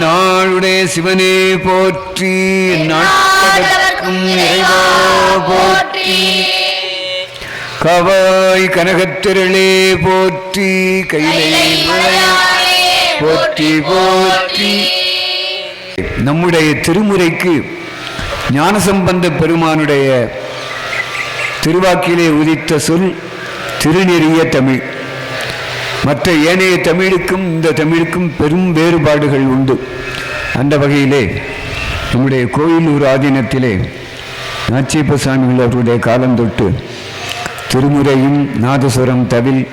நாளுடைய சிவனே போற்றி, நாட்டவர்க்கும் இறைவா போற்றி, கவாய் கனகத்திரளே போற்றி, கைலை போற்றி போற்றி. நம்முடைய திருமுறைக்கு ஞானசம்பந்த பெருமானுடைய திருவாக்கிலே உதித்த சொல் திருநெறிய தமிழ். மற்ற ஏனைய தமிழுக்கும் இந்த தமிழுக்கும் பெரும் வேறுபாடுகள் உண்டு. அந்த வகையிலே நம்முடைய கோயிலூர் ஆதீனத்திலே நாச்சியப்ப சாமிகள் அவருடைய காலந்தொட்டு திருமுறையும் நாதசுரம் தவில்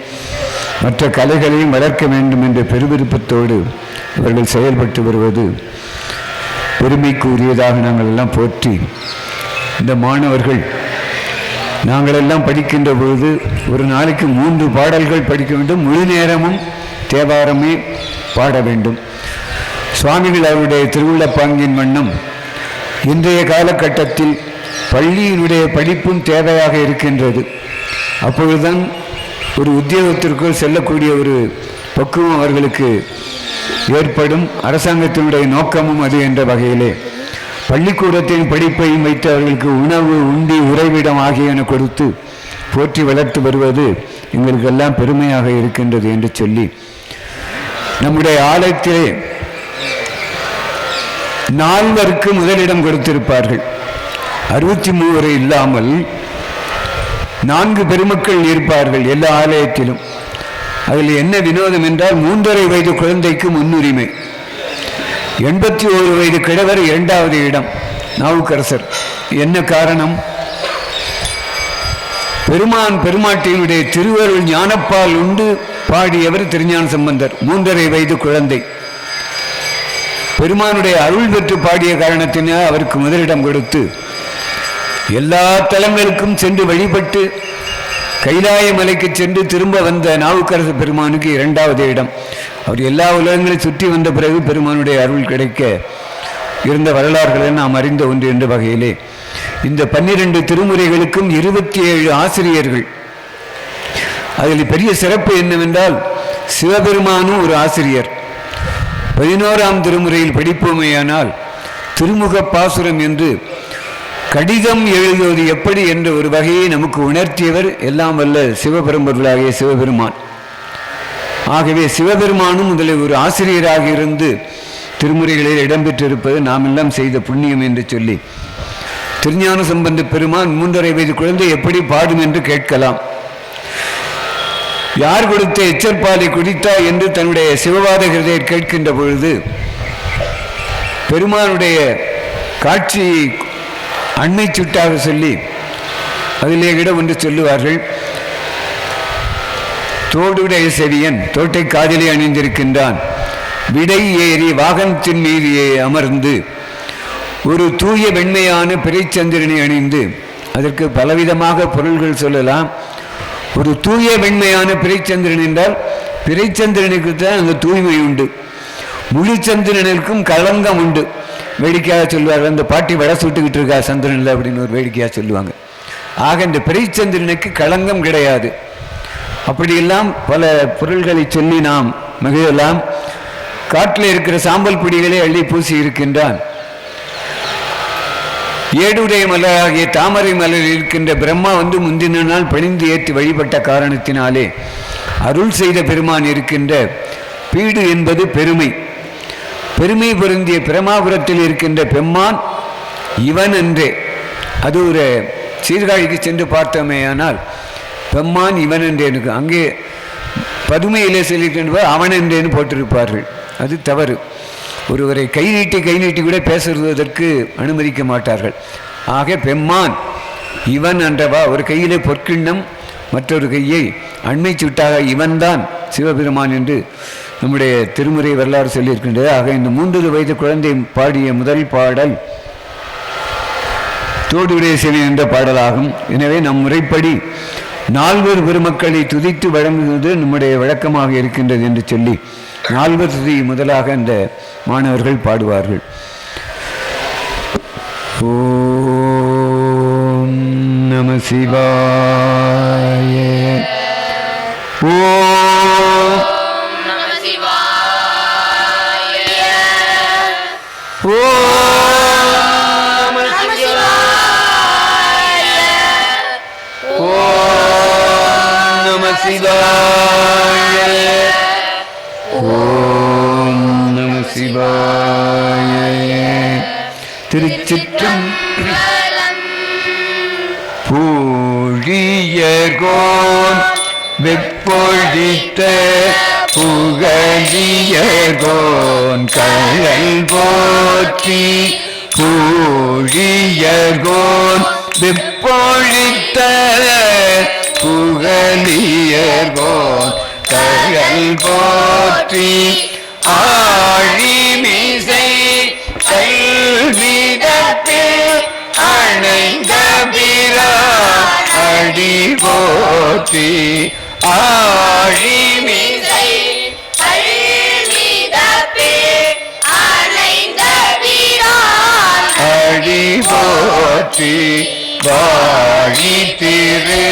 மற்ற கலைகளையும் வளர்க்க வேண்டும் என்ற பெருவிருப்பத்தோடு அவர்கள் செயல்பட்டு வருவது பெருமைக்கு உரியதாக நாங்கள் எல்லாம் போற்றி, இந்த மாணவர்கள் நாங்களெல்லாம் படிக்கின்ற பொழுது ஒரு நாளைக்கு 3 பாடல்கள் படிக்க வேண்டும், முழு நேரமும் தேவாரமே பாட வேண்டும். சுவாமிகள் அவருடைய திருவுள்ளப்பாங்கின் வண்ணம் இன்றைய காலகட்டத்தில் பள்ளியினுடைய படிப்பும் தேவையாக இருக்கின்றது. அப்பொழுதுதான் ஒரு உத்தியோகத்திற்குள் செல்லக்கூடிய ஒரு பக்குவம் அவர்களுக்கு ஏற்படும். அரசாங்கத்தினுடைய நோக்கமும் அது என்ற வகையிலே பள்ளிக்கூடத்தின் படிப்பையும் வைத்து அவர்களுக்கு உணவு உண்டி உறைவிடம் ஆகியன கொடுத்து போற்றி வளர்த்து வருவது எங்களுக்கெல்லாம் பெருமையாக இருக்கின்றது என்று சொல்லி, நம்முடைய ஆலயத்திலே 4 முதலிடம் கொடுத்திருப்பார்கள். 63 இல்லாமல் 4 பெருமக்கள் இருப்பார்கள் எல்லா ஆலயத்திலும். அதில் என்ன வினோதம் என்றால் 3½ வயது குழந்தைக்கு முன்னுரிமை, 81 வயது கிழவர் 2வது இடம் நாவுக்கரசர். என்ன காரணம்? பெருமான் பெருமாட்டியினுடைய திருவருள் ஞானப்பால் உண்டு பாடியவர் திருஞான சம்பந்தர். 3½ வயது குழந்தை பெருமானுடைய அருள் பெற்று பாடிய காரணத்தினால் அவருக்கு முதலிடம் கொடுத்து எல்லா தலங்களுக்கும் சென்று வழிபட்டு கைலாய மலைக்கு சென்று திரும்ப வந்த நாவுக்கரசு பெருமானுக்கு 2வது இடம். அவர் எல்லா உலகங்களையும் சுற்றி வந்த பிறகு பெருமானுடைய அருள் கிடைக்க இருந்த வரலாறுகளை நாம் அறிந்த ஒன்று என்ற வகையிலே இந்த 12 திருமுறைகளுக்கும் 27 ஆசிரியர்கள். அதில் பெரிய சிறப்பு என்னவென்றால் சிவபெருமானும் ஒரு ஆசிரியர். 11ஆம் திருமுறையில் படிப்போமேயானால் திருமுக பாசுரம் என்று கடிதம் எழுதுவது எப்படி என்ற ஒரு வகையை நமக்கு உணர்த்தியவர் எல்லாம் வல்ல சிவபெரும்பொருளாகிய சிவபெருமான். ஆகவே சிவபெருமானும் முதலில் ஒரு ஆசிரியராக இருந்து திருமுறைகளில் இடம்பெற்றிருப்பது நாம் எல்லாம் செய்த புண்ணியம் என்று சொல்லி, திருஞான சம்பந்த பெருமான் 3½ வயது குழந்தை எப்படி பாடும் என்று கேட்கலாம். யார் கொடுத்த எச்சற்பாலை குடித்தா என்று தன்னுடைய சிவவாத ஹிருதயர் கேட்கின்ற பொழுது பெருமானுடைய காட்சி அண்மை சுட்டாக சொல்லி அதிலே இட ஒன்று சொல்லுவார்கள். தோடுடைய செவியன் தோட்டை காதிலே அணிந்திருக்கின்றான், விடை ஏறி வாகனத்தின் மீது அமர்ந்து ஒரு தூய வெண்மையான பிறைச்சந்திரனை அணிந்து, அதற்கு பலவிதமாக பொருள்கள் சொல்லலாம். ஒரு தூய வெண்மையான பிறைச்சந்திரன் என்றால் பிறைச்சந்திரனுக்கு தான் அந்த தூய்மை உண்டு, முழுச்சந்திரனுக்கும் களங்கம் உண்டு. வேடிக்கையாக சொல்லுவார்கள், அந்த பாட்டி வடை சுட்டுக்கிட்டு இருக்கா சந்திரனில் அப்படின்னு ஒரு வேடிக்கையாக சொல்லுவாங்க. ஆக இந்த பிறைச்சந்திரனுக்கு களங்கம் கிடையாது. அப்படியெல்லாம் பல பொருள்களை சொல்லி நாம் மகிழலாம். காட்டில் இருக்கிற சாம்பல் பொடிகளை அள்ளி பூசி இருக்கின்றான். ஏடுடைய மலராகிய தாமரை மலரில் இருக்கின்ற பிரம்மா வந்து முந்தின நாள் பணிந்து ஏற்றி வழிபட்ட காரணத்தினாலே அருள் செய்த பெருமான் இருக்கின்ற பீடு என்பது பெருமை. பெருமை பொருந்திய பிரமாபுரத்தில் இருக்கின்ற பெம்மான் இவன் என்றே. அது ஒரு சீர்காழிக்கு சென்று பார்த்தோமேயானால் பெம்மான் இவன் என்றே எனக்கு அங்கே பதுமையிலே சொல்லியிருக்கின்ற அவன் என்றேன்னு போட்டிருப்பார்கள். அது தவறு. ஒருவரை கை நீட்டி கூட பேசுவதற்கு அனுமதிக்க மாட்டார்கள். ஆக பெம்மான் இவன் என்றவா, ஒரு கையிலே பொற்கிண்ணம் மற்றொரு கையை அண்மை சுட்டாக இவன்தான் சிவபெருமான் என்று நம்முடைய திருமுறை வரலாறு சொல்லியிருக்கின்றது. ஆக இந்த 3 வயது குழந்தை பாடிய முதல் பாடல் தோடுடைய செவியன் என்ற பாடலாகும். எனவே நம் முறைப்படி 4 பெருமக்களை துதித்து வழங்குவது நம்முடைய வழக்கமாக இருக்கின்றது என்று சொல்லி 4 துதி முதலாக அந்த மாணவர்கள் பாடுவார்கள். ஓ சிவாய. ஓம் நம சிவாய. ஓம் நம சிவாய. ஓம் நம சிவாய. ஓம் நம சிவாய. திருச்சிற்றம்பலம். பூழியர்கோன் வெப்பொழித்த புகழியர்கோன் கழல் போற்றி. பூழியர்கோன் வெப்பொழித்த புகழியர்கோன் கழல் போற்றி. ஆழிமிசை கல்விதத்தில் அணைந்த பிரான் அடி போற்றி. ஆழிமிசை கல்விதத்தில் அணைந்த பிரான் அடி போற்றி. வாழி திரு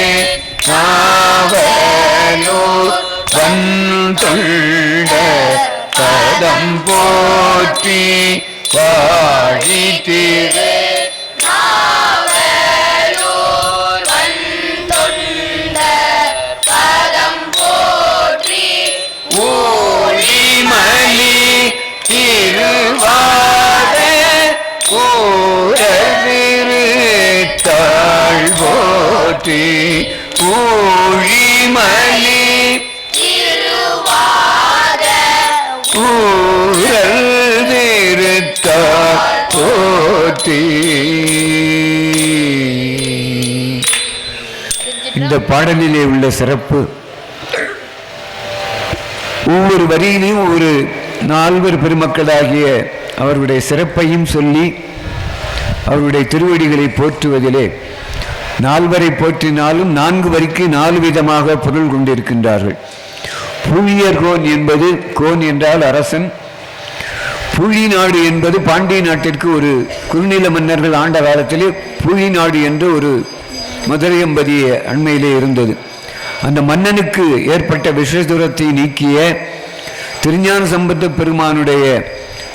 நாவலூர் வந்தொண்ட பதம் போற்றி. வாழி திரு நாவலூர் வந்தொண்ட பதம் போற்றி. ஊழிமலி திருவாத ஊரவிருத்தாள் போற்றி. ஊழிமலி ஊரவிருத்தாள் போற்றி. இந்த பாடலிலே உள்ள சிறப்பு, ஒவ்வொரு வரியிலும் ஒரு நால்வர் பெருமக்களாகிய அவருடைய சிறப்பையும் சொல்லி அவருடைய திருவடிகளை போற்றுவதிலே நால்வரை போற்றினாலும் 4 வரிக்கு 4 விதமாக பொருள் கொண்டிருக்கின்றார்கள். புழியர்கோன் என்பது, கோன் என்றால் அரசன், புழி நாடு என்பது பாண்டிய நாட்டிற்கு ஒரு குறுநில மன்னர்கள் ஆண்ட காலத்திலே புழி நாடு என்று ஒரு மதுரையம்பதி அண்மையிலே இருந்தது. அந்த மன்னனுக்கு ஏற்பட்ட விஷதுரத்தை நீக்கிய திருஞான சம்பந்த பெருமானுடைய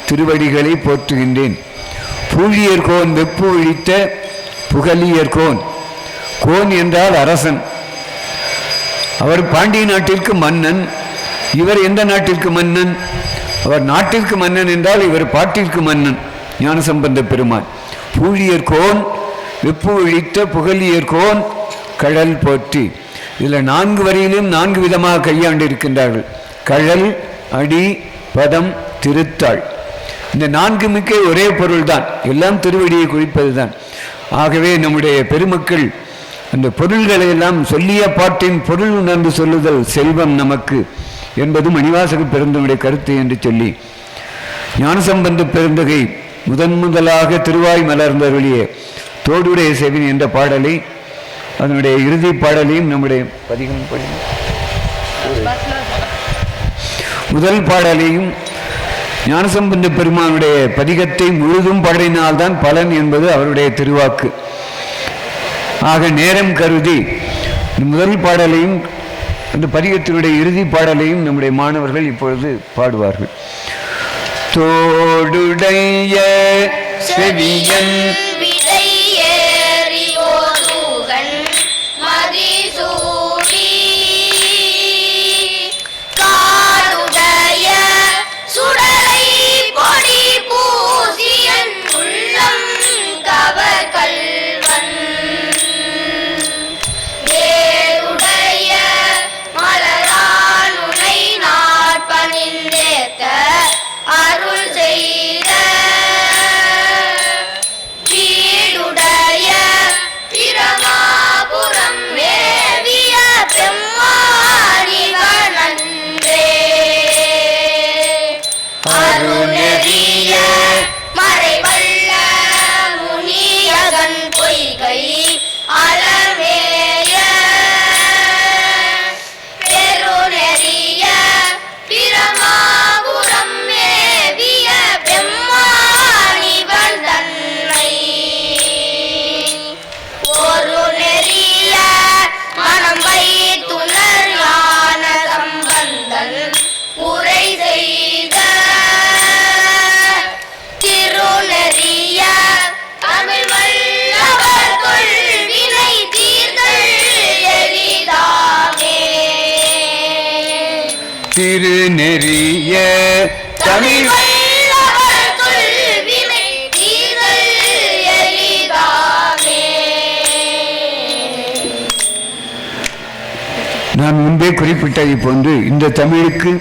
திருவடிகளை போற்றுகின்றேன். பூழியர்கோன் வெப்பு ஒழித்த புகழியர்கோன். கோன் என்றால் அரசன், அவர் பாண்டிய நாட்டிற்கு மன்னன். இவர் எந்த நாட்டிற்கு மன்னன்? அவர் நாட்டிற்கு மன்னன் என்றால் இவர் பாட்டிற்கு மன்னன் ஞானசம்பந்த பெருமான். பூழியர்கோன் வெப்பு ஒழித்த புகழியர்கோன் கழல் போற்றி. இதில் 4 வரியிலும் 4 விதமாக கையாண்டு இருக்கின்றார்கள். கழல், அடி, பதம், திருத்தாள். இந்த 4 மிக்க ஒரே பொருள்தான், எல்லாம் திருவடியை குறிப்பது தான். ஆகவே நம்முடைய பெருமக்கள் அந்த பொருள்களை எல்லாம் சொல்லிய பாட்டின் பொருள் உணர்ந்து சொல்லுதல் செல்வம் நமக்கு என்பது மணிவாசக பெருந்தனுடைய கருத்து என்று சொல்லி ஞானசம்பந்த பெருந்தகை முதலாக திருவாய் மலர்ந்தருளிய தோடுடைய செவின் என்ற பாடலை, அதனுடைய இறுதி பாடலையும் நம்முடைய பதிகம் முதல் பாடலையும் ஞானசம்பந்த பெருமானுடைய பதிகத்தை முழுதும் பாடினால்தான் பலன் என்பது அவருடைய திருவாக்கு. ஆக நேரம் கருதி முதல் பாடலையும் அந்த பதிகத்தினுடைய இறுதி பாடலையும் நம்முடைய மாணவர்கள் இப்பொழுது பாடுவார்கள். தோடுடைய செவியன் அருள் செய்த திருநெறிய தமிழ் நான் முன்பே குறிப்பிட்டதை போன்று இந்த தமிழுக்கு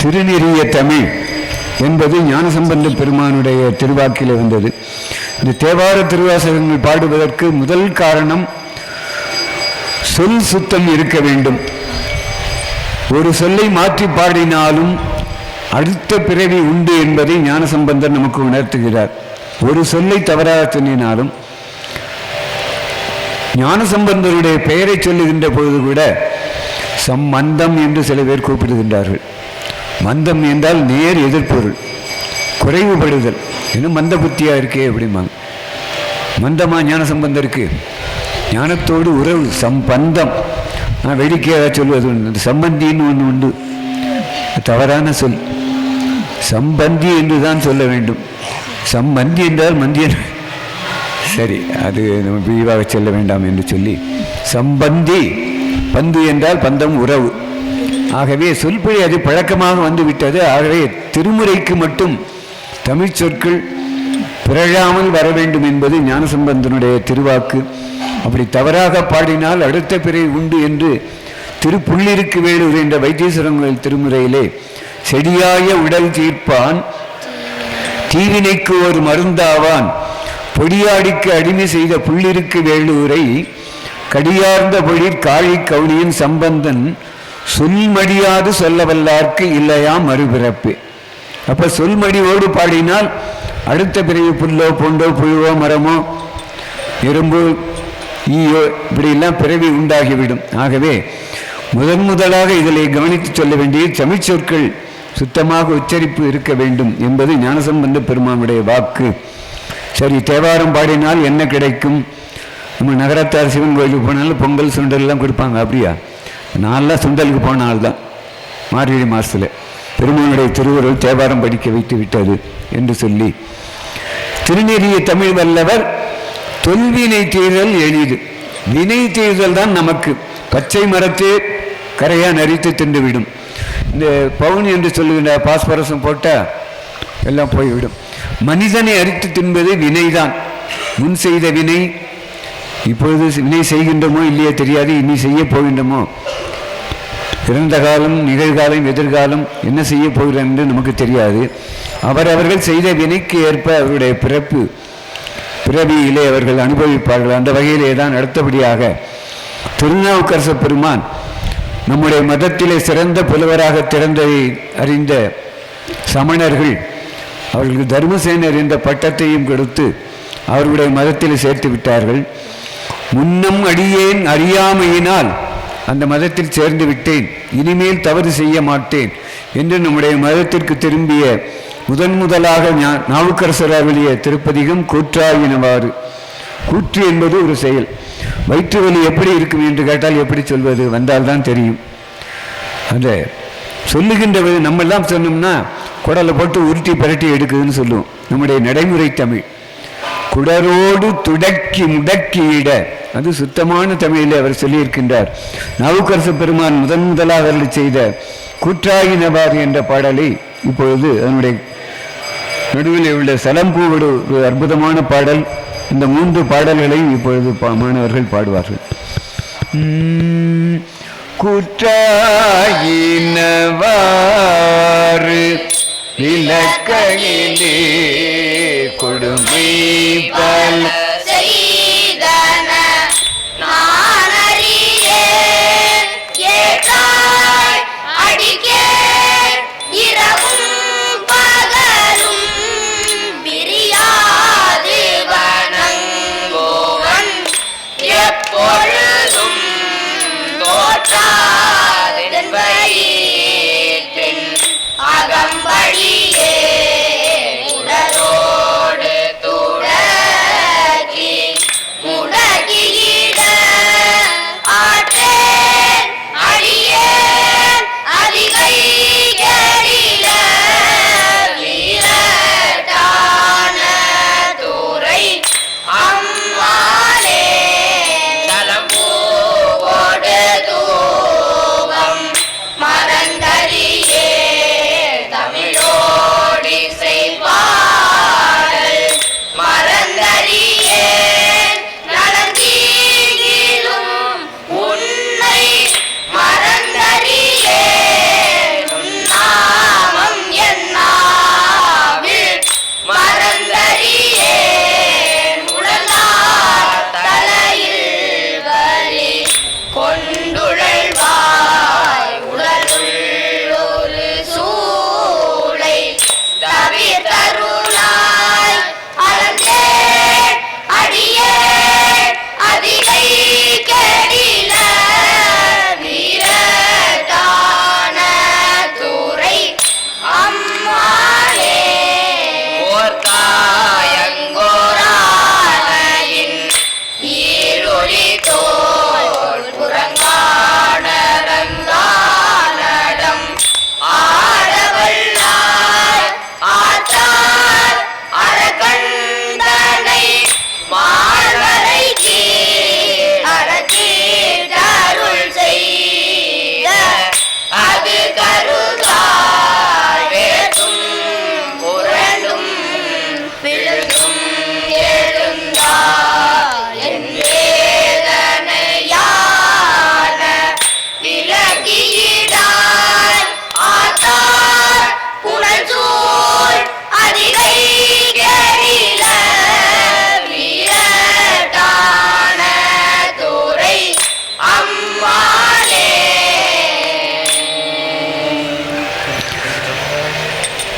திருநெறிய தமிழ் என்பது ஞானசம்பந்த பெருமானுடைய திருவாக்கில் வந்தது. இந்த தேவார திருவாசகங்கள் பாடுவதற்கு முதல் காரணம் சொல் சுத்தம் இருக்க வேண்டும். ஒரு சொல்லை மாற்றி பாடினாலும் அடுத்த பிறவி உண்டு என்பதை ஞானசம்பந்தர் நமக்கு உணர்த்துகிறார். ஒரு சொல்லை தவறாக சொன்னினாலும் ஞானசம்பந்தருடைய பெயரை சொல்லுகின்ற பொழுது கூட சம்மந்தம் என்று சில பேர் கூப்பிடுகின்றார்கள். மந்தம் என்றால் நேர் எதிர்ப்பொருள், குறைவுபடுதல். இன்னும் மந்த புத்தியா இருக்கே அப்படிம்பாங்க. மந்தமா ஞானசம்பந்தருக்கு? ஞானத்தோடு உறவு சம்பந்தம். நான் வேடிக்கையாக சொல்வது உண்டு, சம்பந்தின்னு ஒன்று உண்டு. தவறான சொல். சம்பந்தி என்று தான் சொல்ல வேண்டும். சம்பந்தி என்றால் மந்தியன். சரி, அது நம்ம விரிவாக சொல்ல வேண்டாம் என்று சொல்லி சம்பந்தி. பந்து என்றால் பந்தம், உறவு. ஆகவே சொல்படி அது பழக்கமாக வந்துவிட்டது. ஆகவே திருமுறைக்கு மட்டும் தமிழ் சொற்கள் பிறழாமல் வர வேண்டும் என்பது ஞானசம்பந்தனுடைய திருவாக்கு. அப்படி தவறாக பாடினால் அடுத்த பிறவி உண்டு என்று திருப்புள்ளிருக்கு வேலூர் என்ற வைத்தீஸ்வரன் திருமுறையிலே செடியாய உடல் தீர்ப்பான், தீவினைக்கு ஒரு மருந்தாவான், பொடியாடிக்கு அடிமை செய்த புள்ளிருக்கு வேலூரை கடியார்ந்த பொழிற் காழி கவுனியின் சம்பந்தன் சொல்மடியாது சொல்ல வல்லார்க்கு இல்லையா மறுபிறப்பு. அப்ப சொல்மடியோடு பாடினால் அடுத்த பிறகு புல்லோ பூண்டோ புழுவோ மரமோ எறும்பு ஈயோ இப்படியெல்லாம் பிறவி உண்டாகிவிடும். ஆகவே முதலாக இதில் கவனித்து சொல்ல வேண்டிய தமிழ் சொற்கள் சுத்தமாக உச்சரிப்பு இருக்க வேண்டும் என்பது ஞானசம்பந்த பெருமானுடைய வாக்கு. சரி, தேவாரம் பாடினால் என்ன கிடைக்கும்? நம்ம நகரத்தார் சிவன் கோயிலுக்கு போனாலும் பொங்கல் சுண்டல் எல்லாம் கொடுப்பாங்க. அப்படியா? நான்லாம் சுண்டலுக்கு போன ஆள் தான். மார்கழி மாதத்தில் பெருமானுடைய திருவுருள் தேவாரம் படிக்க வைத்து விட்டது என்று சொல்லி, திருநெறிய தமிழ் வல்லவர் தொல்வினை தீர்தல் எளிது. வினை தீர்தல் தான் நமக்கு. பச்சை மரத்தே கரையா நரித்து தின்றுவிடும். இந்த பவுன் என்று சொல்லுகின்ற பாஸ்பரசம் போட்டால் எல்லாம் போய்விடும். மனிதனை அரித்து தின்பது வினைதான். முன் செய்த வினை, இப்பொழுது வினை செய்கின்றமோ இல்லையோ தெரியாது, இனி செய்ய போகின்றமோ, இறந்த காலம், நிகழ்காலம், எதிர்காலம் என்ன செய்ய போகிறோம் என்று நமக்கு தெரியாது. அவர்கள் செய்த வினைக்கு ஏற்ப அவருடைய பிறவியிலே அவர்கள் அனுபவிப்பார்கள். அந்த வகையிலே தான் அடுத்தபடியாக திருநாவுக்கரச பெருமான் நம்முடைய மதத்திலே சிறந்த புலவராக திறந்ததை அறிந்த சமணர்கள் அவர்களுக்கு தர்மசேனர் என்ற பட்டத்தையும் கொடுத்து அவர்களுடைய மதத்தில் சேர்த்து விட்டார்கள். முன்னம் அடியேன் அறியாமையினால் அந்த மதத்தில் சேர்ந்து விட்டேன், இனிமேல் தவறு செய்ய மாட்டேன் என்று நம்முடைய மதத்திற்கு திரும்பிய முதலாக நாவுக்கரசர் அருளிய திருப்பதிகம் கூற்றாயினவாறு. கூற்று என்பது ஒரு செயல். வயிற்று வலி எப்படி இருக்கும் என்று கேட்டால் எப்படி சொல்வது? வந்தால்தான் தெரியும். அந்த சொல்லுகின்ற நம்மெல்லாம் சொன்னோம்னா குடலை போட்டு உருட்டி பரட்டி எடுக்குதுன்னு சொல்லுவோம். நம்முடைய நடைமுறை தமிழ் குடரோடு துடக்கி முடக்கியிட, அது சுத்தமான தமிழில் அவர் சொல்லியிருக்கின்றார். நாவுக்கரசு பெருமான் முதலாக அருளி செய்த கூற்றாயினவாறு என்ற பாடலை இப்பொழுது அதனுடைய நடுவில் உள்ள சலம்பூவோடு ஒரு அற்புதமான பாடல். இந்த 3 பாடல்களையும் இப்பொழுது மாணவர்கள் பாடுவார்கள். கூற்றாயினவாறு இலக்கையிலே கொடுமை பல மரந்தறி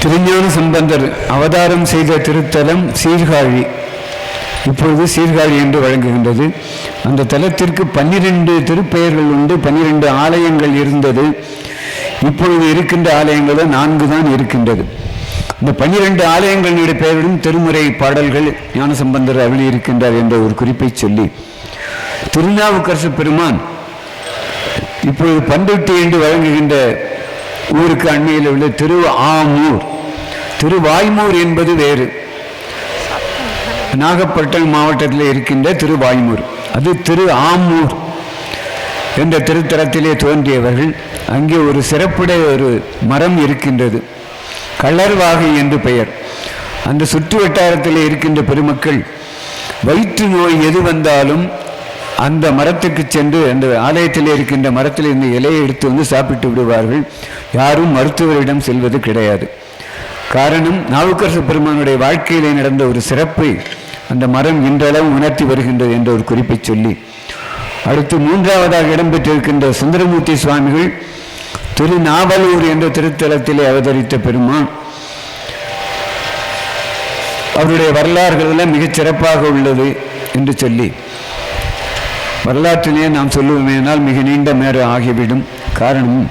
திருஞான சம்பந்தர் அவதாரம் செய்த திருத்தலம் சீர்காழி. இப்பொழுது சீர்காழி என்று வழங்குகின்றது. அந்த தலத்திற்கு 12 திருப்பெயர்கள் உண்டு, 12 ஆலயங்கள் இருந்தது. இப்பொழுது இருக்கின்ற ஆலயங்களும் 4 தான் இருக்கின்றது. இந்த 12 ஆலயங்களுடைய பெயரிலும் திருமுறை பாடல்கள் ஞானசம்பந்தர் அருளி இருக்கின்றார் என்ற ஒரு குறிப்பை சொல்லி, திருநாவுக்கரசு பெருமான் இப்பொழுது பண்ருட்டி என்று வழங்குகின்ற ஊருக்கு அண்மையில் உள்ள திருஆமூர், திருவாய்மூர் என்பது வேறு. நாகப்பட்டினம் மாவட்டத்தில் இருக்கின்ற திருவாய்மூர், அது திருஆமூர் என்ற திருத்தலத்திலே தோன்றியவர்கள். அங்கே ஒரு சிறப்புடைய ஒரு மரம் இருக்கின்றது, களர்வாகை என்று பெயர். அந்த சுற்று வட்டாரத்தில் இருக்கின்ற பெருமக்கள் வயிற்று நோய் எது வந்தாலும் அந்த மரத்துக்கு சென்று அந்த ஆலயத்தில் இருக்கின்ற மரத்தில் இருந்த இலையை எடுத்து வந்து சாப்பிட்டு விடுவார்கள். யாரும் மருத்துவரிடம் செல்வது கிடையாது. காரணம், நாவுக்கரசு பெருமானுடைய வாழ்க்கையிலே நடந்த ஒரு சிறப்பை அந்த மரம் இன்றளவு உணர்த்தி வருகின்றது என்ற ஒரு குறிப்பை சொல்லி, அடுத்து 3ஆவதாக இடம்பெற்றிருக்கின்ற சுந்தரமூர்த்தி சுவாமிகள் திருநாவலூர் என்ற திருத்தலத்திலே அவதரித்த பெருமான். அவருடைய வரலாறுகள் மிகச் சிறப்பாக உள்ளது என்று சொல்லி, வரலாற்றிலே நாம் சொல்லுவோமேனால் மிக நீண்ட நேரம் ஆகிவிடும். காரணம்,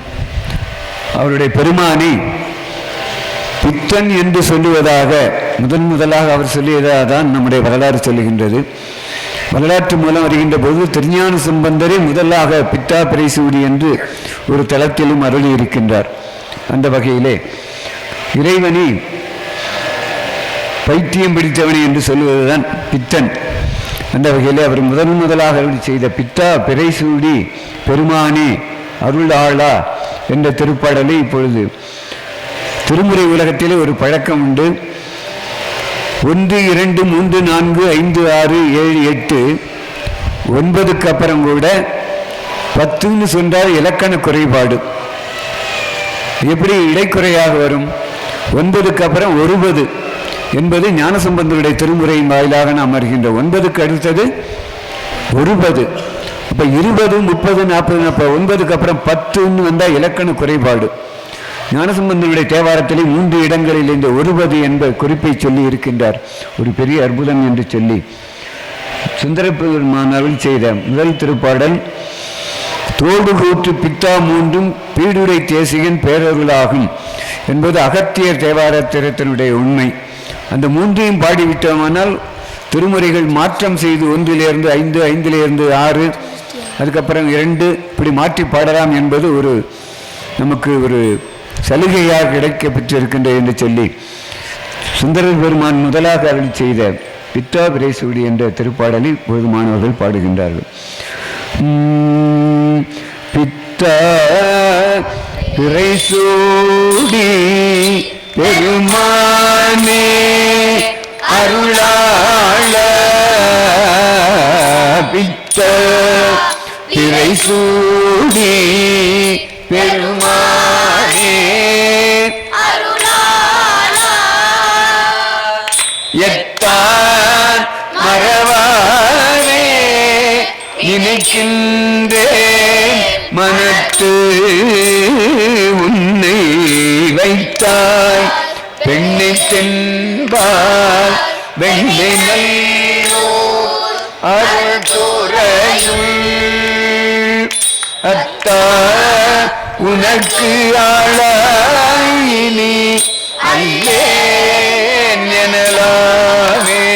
அவருடைய பெருமானை பித்தன் என்று சொல்லுவதாக முதலாக அவர் சொல்லியதாக தான் நம்முடைய வரலாறு சொல்லுகின்றது. வரலாற்று மூலம் வருகின்ற போது திருஞான சம்பந்தரே முதலாக பித்தா பிரைசூடி என்று ஒரு தலத்திலும் அருளி இருக்கின்றார். அந்த வகையிலே இறைவனை பைத்தியம் பிடித்தவனி என்று சொல்லுவதுதான் பித்தன். அந்த வகையிலே அவர் முதலாக அருளி செய்த பித்தா பிரைசூடி பெருமானே அருளாளா என்ற திருப்பாடலை இப்பொழுது திருமுறை உலகத்திலே ஒரு பழக்கம் உண்டு. 1, 2, 3, 4, 5, 6, 7, 8, 9க்கு அப்புறம் கூட 10ன்னு சொன்னால் இலக்கண குறைபாடு. எப்படி இடைக்குறையாக வரும்? 9க்கு அப்புறம் 10 என்பது ஞானசம்பந்தருடைய திருமுறையின் வாயிலாக நாம் அறிகின்ற. 9க்கு அடுத்தது 10. அப்போ 20, 30, 40, அப்போ 9க்கு அப்புறம் 10ன்னு வந்தால் இலக்கண குறைபாடு. ஞானசம்பந்தனுடைய தேவாரத்திலே 3 இடங்களில் இந்த 10 என்ற குறிப்பை சொல்லி இருக்கின்றார். ஒரு பெரிய அற்புதம் என்று சொல்லி சுந்தரப்பெருமான் அருள் செய்த முதல் திருப்பாடல் தோடு கூற்று பித்தா 3ம் பீடுடை தேசிகன் பேரருளாகும் என்பது அகத்தியர் தேவாரத்திரத்தினுடைய உண்மை. அந்த 3ஐயும் பாடிவிட்டோமானால் திருமுறைகள் மாற்றம் செய்து 1லிருந்து 5, 5லிருந்து 6, அதுக்கப்புறம் 2 இப்படி மாற்றி பாடலாம் என்பது ஒரு நமக்கு ஒரு சலுகையாக கிடைக்க பெற்றிருக்கின்ற என்று சொல்லி சுந்தர பெருமான் முதலாக அருளி செய்த பித்தா பிரைசூடி என்ற திருப்பாடலை போதுமானவர்கள் பாடுகின்றார்கள். பித்தா பிரைசூடி பெருமானே அருளாள பித்தா பிரைசூடி பெருமானே எத்தான் மறவாரே நினைக்கின்றேன் மனத்து உன்னை வைத்தாய் பெண்ணை தென்பால் வெண்ணை நல்லோ அருள் துறையுள் அத்தா உனக்கு ஆளாயினி அல்லேன் எனலாமே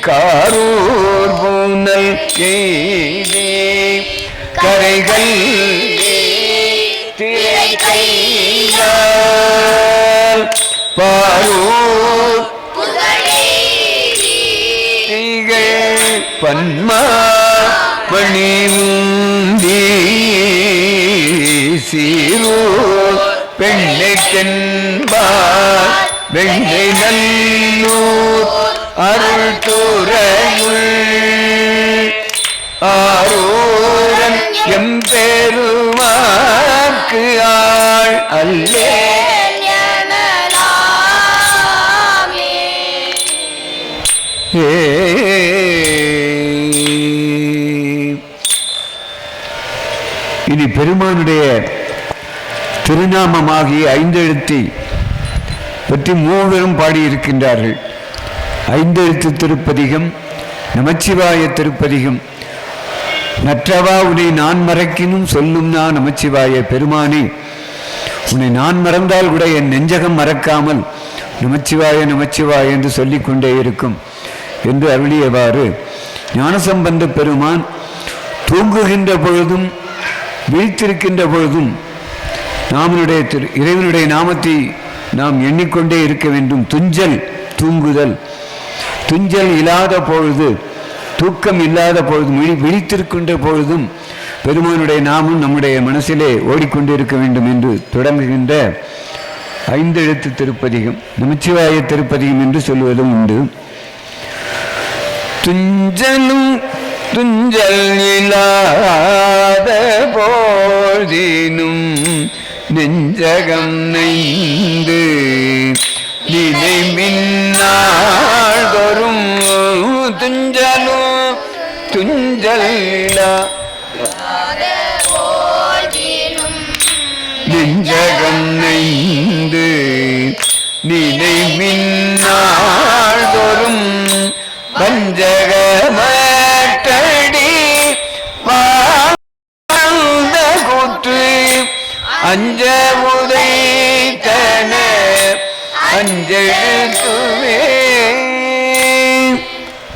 காரூர் பூனல் கேதே கரைகள் திரை கையால் பாரூர் பன்மா மணி உந்தி சீரூர் பெண்ணை தென்பார் வெண்ணை நல்லூர் அருள் துறையுள் ஆரூரன் எம்பெருமாக்கு ஆள் அல்லே இனி பெருமானுடைய திருநாமமாகிய ஐந்தெழுத்தை பற்றி மூவரும் பாடியிருக்கின்றார்கள். ஐந்தெழுத்து திருப்பதிகம், நமச்சிவாய திருப்பதிகம். நற்றவா உன்னை நான் மறக்கினும் சொல்லும் நான் நமச்சிவாய பெருமானே, உன்னை நான் மறந்தால் கூட என் நெஞ்சகம் மறக்காமல் நமச்சிவாய நமச்சிவாய என்று சொல்லிக்கொண்டே இருக்கும் என்று அருளியவாறு ஞானசம்பந்த பெருமான் தூங்குகின்ற பொழுதும் வீழ்த்திருக்கின்ற பொழுதும் இறைவனுடைய நாமத்தை நாம் எண்ணிக்கொண்டே இருக்க வேண்டும். தூங்குதல், துஞ்சல் இல்லாத பொழுது, தூக்கம் இல்லாத பொழுது, விழித்திருக்கின்ற பொழுதும் பெருமானுடைய நாமும் நம்முடைய மனசிலே ஓடிக்கொண்டிருக்க வேண்டும் என்று தொடங்குகின்ற ஐந்தெழுத்து திருப்பதிகம் நமச்சிவாய திருப்பதிகம் என்று சொல்வதும் உண்டு. துஞ்சல் இல்லாத போதினும் நெஞ்சகம் நைந்து நினை மின்னாள் தோறும் துஞ்சல் நெஞ்சகம் நைந்து நினை மின்னாள் தோறும் பஞ்சகமட்டடி வாழ்ந்த கூற்று அஞ்ச உதைத்தன அஞ்செழுத்துவே.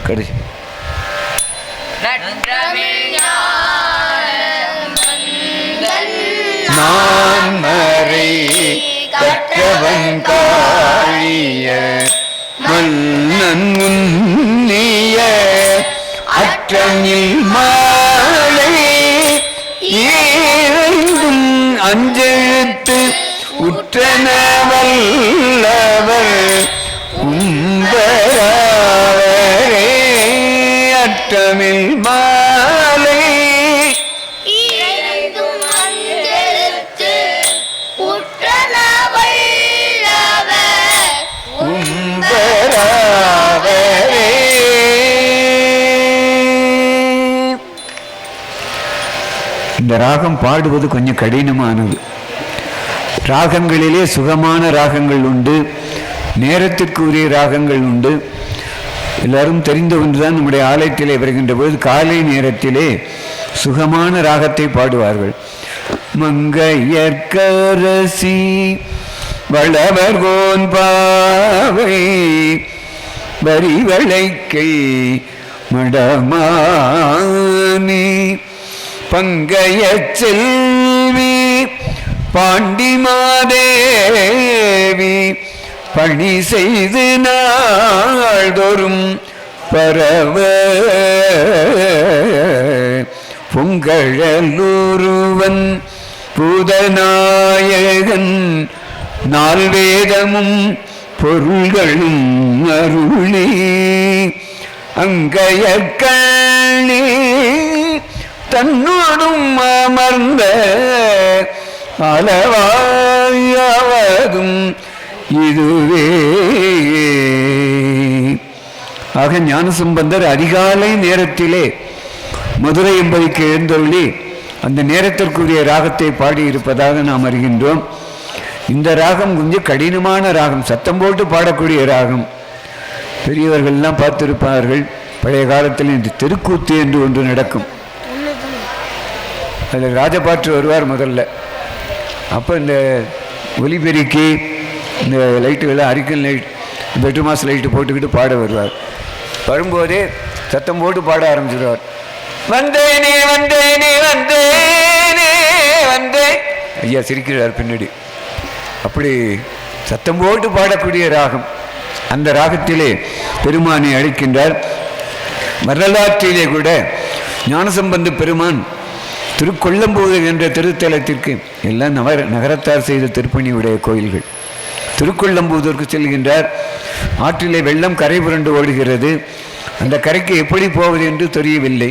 கடைசி நான் மறை கற்றவன் காழிய மன்னன் உன்னிய அற்றமில் மாலை ஏழும் அஞ்செழுத்து உற்றன வல்லவர் உம்பரே அற்றமில் மாலை இந்த ராகம் பாடுவது கொஞ்சம் கடினமானது. ராகங்களிலே சுகமான ராகங்கள் உண்டு, நேரத்திற்கு உரிய ராகங்கள் உண்டு. எல்லாரும் தெரிந்த ஒன்றுதான், நம்முடைய ஆலயத்திலே வருகின்ற போது காலை நேரத்திலே சுகமான ராகத்தை பாடுவார்கள். மங்கையர்க்கரசி வளவர்கோன் பாவை வரிவளைக்கை மடமானி பங்கைய செல்வி பாண்டிமாதேவி பணி செய்து நாள்தோறும் பரவ பொங்கழலூருவன் பூதநாயகன் நால்வேதமும் பொருள்களும் அருளி அங்கையக்கண்ணி தன்னோடும் அமர்ந்த அளவாயாவதும் இதுவே. ஆக ஞானசம்பந்தர் அதிகாலை நேரத்திலே மதுரை என்பதைக்கு எழுந்தருளி அந்த நேரத்திற்குரிய ராகத்தை பாடியிருப்பதாக நாம் அறிகின்றோம். இந்த ராகம் கொஞ்சம் கடினமான ராகம், சத்தம் போட்டு பாடக்கூடிய ராகம். பெரியவர்கள்லாம் பார்த்திருப்பார்கள். பழைய காலத்தில் இந்த தெருக்கூத்து என்று ஒன்று நடக்கும். அதில் ராஜபாற்று வருவார் முதல்ல. அப்போ இந்த ஒலிபெருக்கி இந்த லைட்டுகளை அரிக்கல் லைட், பெட்ரூமாஸ் லைட்டு போட்டுக்கிட்டு பாட வருவார். வரும்போதே சத்தம் போட்டு பாட ஆரம்பிச்சிடுவார். வந்தேனே வந்தேனே வந்தேனே வந்தேன். ஐயா சிரிக்கிறார் பின்னாடி. அப்படி சத்தம் போட்டு பாடக்கூடிய ராகம். அந்த ராகத்திலே பெருமானை அழைக்கின்றார். வரலாற்றிலே கூட ஞானசம்பந்த பெருமான் திருக்கொள்ளம்பூதர் என்ற திருத்தலத்திற்கு எல்லாம் நகரத்தார் செய்த திருப்பணியுடைய கோயில்கள். திருக்கொள்ளம்பூதருக்கு செல்கின்றார். ஆற்றிலே வெள்ளம் கரை புரண்டு ஓடுகிறது. அந்த கரைக்கு எப்படி போவது என்று தெரியவில்லை.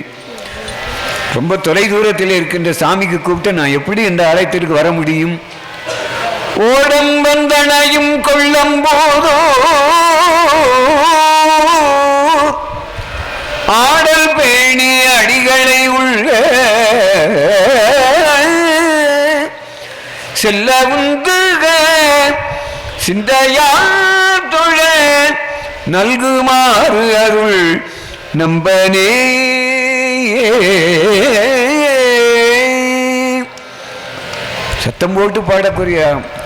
ரொம்ப தொலை தூரத்தில் இருக்கின்ற சாமிக்கு கூப்பிட்டு நான் எப்படி இந்த ஆலயத்திற்கு வர முடியும்? ஓடம் வந்தனையும் கொள்ளம்போதோ ஆடல் பேணி அடிகளை உள்ள செல்ல உந்துக சிந்தையால் தொழ நல்குமாறு அருள் நம்பனே. சத்தம் போட்டு பாடக்கூடிய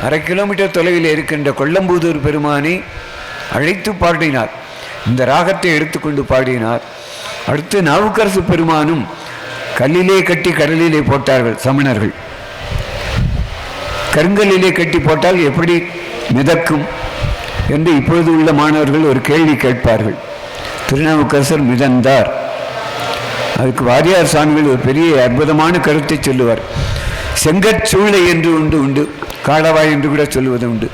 1/2 கிலோமீட்டர் தொலைவில் இருக்கின்ற கொள்ளம்பூதூர் பெருமானை அழைத்து பாடினார். இந்த ராகத்தை எடுத்துக்கொண்டு பாடினார். அடுத்து நாவுக்கரசு பெருமானும் கல்லிலே கட்டி கடலிலே போட்டார்கள் சமணர்கள். கருங்கல்லிலே கட்டி போட்டால் எப்படி மிதக்கும் என்று இப்பொழுது உள்ள மாணவர்கள் ஒரு கேள்வி கேட்பார்கள். திருநாவுக்கரசர் மிதந்தார். அதுக்கு வாரியார் சாமிகள் ஒரு பெரிய அற்புதமான கருத்தை சொல்லுவார். செங்கற்சூளை என்று உண்டு காலவாய் என்று கூட சொல்லுவது உண்டு.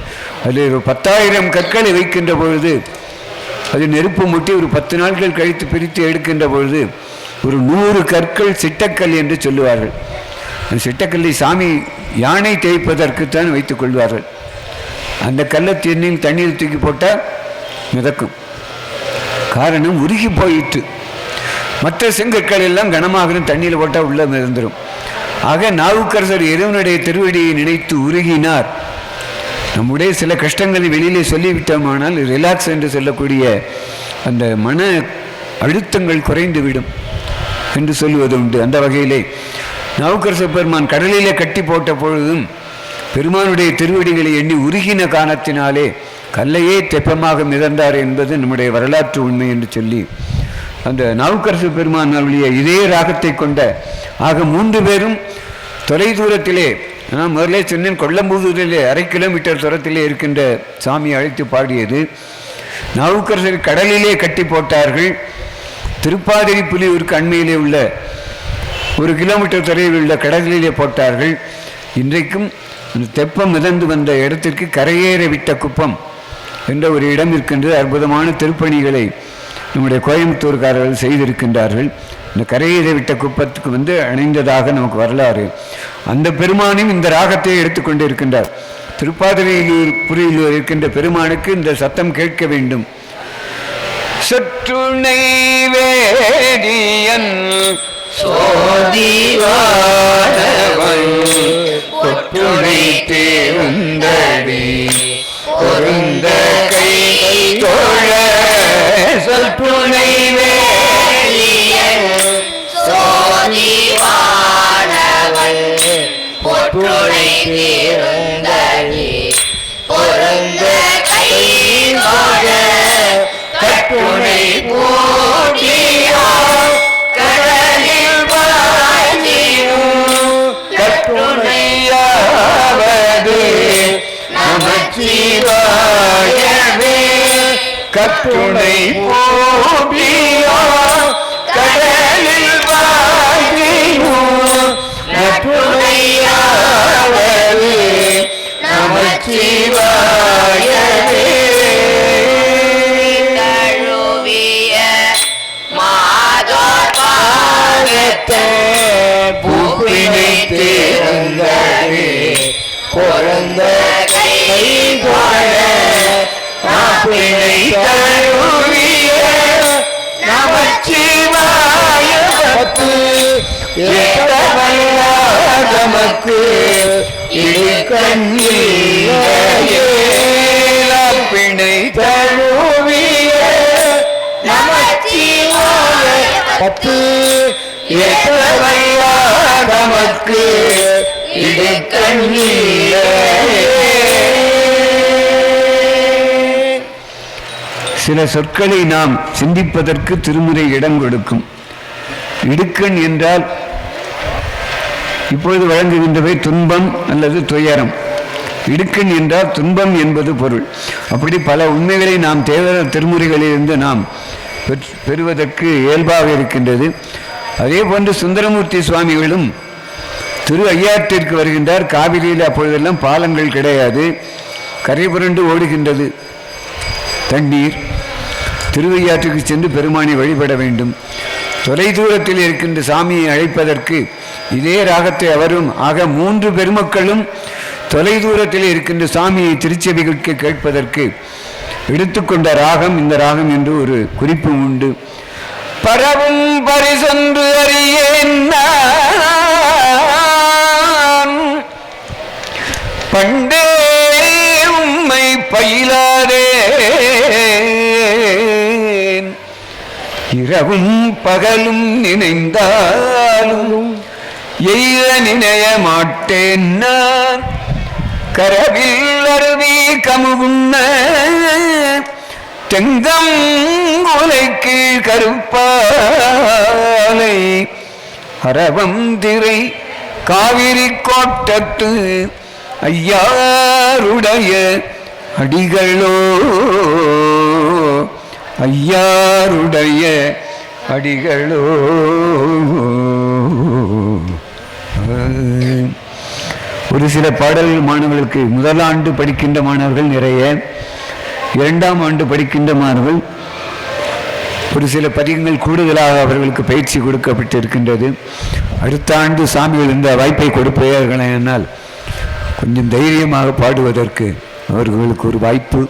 அதில் 10,000 கற்களை வைக்கின்ற பொழுது அது நெருப்பு முட்டி ஒரு 10 நாட்கள் கழித்து பிரித்து எடுக்கின்ற பொழுது ஒரு 100 கற்கள் சிட்டக்கல் என்று சொல்லுவார்கள். அந்த சிட்டக்கல்லை சாமி யானை தேய்ப்பதற்குத்தான் வைத்துக் கொள்வார்கள். அந்த கல்லை தண்ணீர் தூக்கி போட்டால் மிதக்கும். காரணம் உருகி போயிட்டு. மற்ற செங்கற்கள் எல்லாம் கனமாக தண்ணீர் போட்டால் உள்ள மிதந்துடும். ஆக நாவுக்கரசர் இறைவனுடைய திருவடியை நினைத்து உருகினார். நம்முடைய சில கஷ்டங்களை வெளியிலே சொல்லிவிட்டோமானால் ரிலாக்ஸ் என்று சொல்லக்கூடிய அந்த மன அழுத்தங்கள் குறைந்துவிடும் என்று சொல்லுவது உண்டு. அந்த வகையிலே நாவுக்கரசர் பெருமான் கடலிலே கட்டி போட்ட பொழுதும் பெருமானுடைய திருவடிகளை எண்ணி உருகின காரணத்தினாலே கல்லையே தெப்பமாக மிதந்தார் என்பது நம்முடைய வரலாற்று உண்மை என்று சொல்லி அந்த நாவுக்கரசு பெருமான் அவருடைய இதே ராகத்தை கொண்ட ஆக 3 பேரும் தொலை தூரத்திலே, நான் முதலே சொன்னேன், கொள்ளம்பூதூரிலே 1/2 கிலோமீட்டர் தூரத்திலே இருக்கின்ற சாமி அழைத்து பாடியது. நாவுக்கரசர் கடலிலே கட்டி போட்டார்கள். திருப்பாதிரி புலியூருக்கு அண்மையிலே உள்ள 1 கிலோமீட்டர் தொலைவில் உள்ள கடலிலே போட்டார்கள். இன்றைக்கும் அந்த தெப்பம் மிதந்து வந்த இடத்திற்கு கரையேற விட்ட குப்பம் என்ற ஒரு இடம் இருக்கின்றது. அற்புதமான திருப்பணிகளை நம்முடைய கோயம்புத்தூர்காரர்கள் செய்திருக்கின்றார்கள். இந்த கரையேற விட்ட குப்பத்துக்கு அணைந்ததாக நமக்கு வரலாறு. அந்த பெருமானும் இந்த ராகத்தை எடுத்துக்கொண்டு இருக்கின்றார். திருப்பாதிரியூர் இருக்கின்ற பெருமானுக்கு இந்த சத்தம் கேட்க வேண்டும். சற்றுணை வேதியன் சோதிவானவன் கொற்றுணை தேவந்தடி பொருந்த கை தோழ சற்றுணை வேதியன் சோதிவானவன் கொற்றுணை தேவந்தடி பொருந்த கை தோழ கற்றுணை போட்டியா கடலில் வாழ்ந்திடும் கற்றுணையாவது நமச்சிவாயவே கற்றுணை போட்டியா கடலில் வாழ்ந்திடும் கற்றுணையாவது நமச்சிவாயவே பூப்பினை தேர்ந்தே பொறந்த கை தோழ மாப்பினை தழுவிய நமச்சிவாய பத்து நமக்கு இடுக்கண்ணினை தழுவிய நமச்சிவாய பத்து நமக்கு சில சொற்களை நாம் சிந்திப்பதற்கு திருமுறை இடம் கொடுக்கும். இடுக்கண் என்றால் இப்பொழுது வழங்குகின்றவை துன்பம் அல்லது துயரம். இடுக்கண் என்றால் துன்பம் என்பது பொருள். அப்படி பல உண்மைகளை நாம் தேவர திருமுறைகளிலிருந்து நாம் பெறுவதற்கு இயல்பாக இருக்கின்றது. அதே போன்று சுந்தரமூர்த்தி சுவாமிகளும் திரு ஐயாற்றிற்கு வருகின்றார். காவிரியில் அப்பொழுதெல்லாம் பாலங்கள் கிடையாது, கரை புரண்டு ஓடுகின்றது தண்ணீர். திருவையாற்றுக்கு சென்று பெருமானை வழிபட வேண்டும். தொலை தூரத்தில் இருக்கின்ற சாமியை அழைப்பதற்கு இதே ராகத்தை அவரும் ஆக 3 பெருமக்களும் தொலை தூரத்தில் இருக்கின்ற சாமியை திருச்செவிகளுக்கு கேட்பதற்கு எடுத்துக்கொண்ட ராகம் இந்த ராகம் என்று ஒரு குறிப்பு உண்டு. பரவும் பரிசொன்று அறியேன் பண்டே உம்மை பயிலாதே இரவும் பகலும் நினைந்தாலும் எய்த நினைய மாட்டேன் நான் கரவில் அருவி கமுகுண்ண தெங்கம் உலைக்கு கருப்பாலை அரவம் திரை காவிரி கோட்டத்து ஐயாருடைய அடிகளோ ஐயாருடைய அடிகளோ. ஒரு சில பாடல்கள் மாணவர்களுக்கு முதலாண்டு படிக்கின்ற மாணவர்கள் நிறைய, 2ஆம் ஆண்டு படிக்கின்ற மாணவர்கள் ஒரு சில பதிகங்கள் கூடுதலாக அவர்களுக்கு பயிற்சி கொடுக்கப்பட்டிருக்கின்றது. அடுத்த ஆண்டு சாமிகள் இந்த வாய்ப்பை கொடுப்பார்கள் என்னால் கொஞ்சம் தைரியமாக பாடுவதற்கு அவர்களுக்கு ஒரு வாய்ப்பு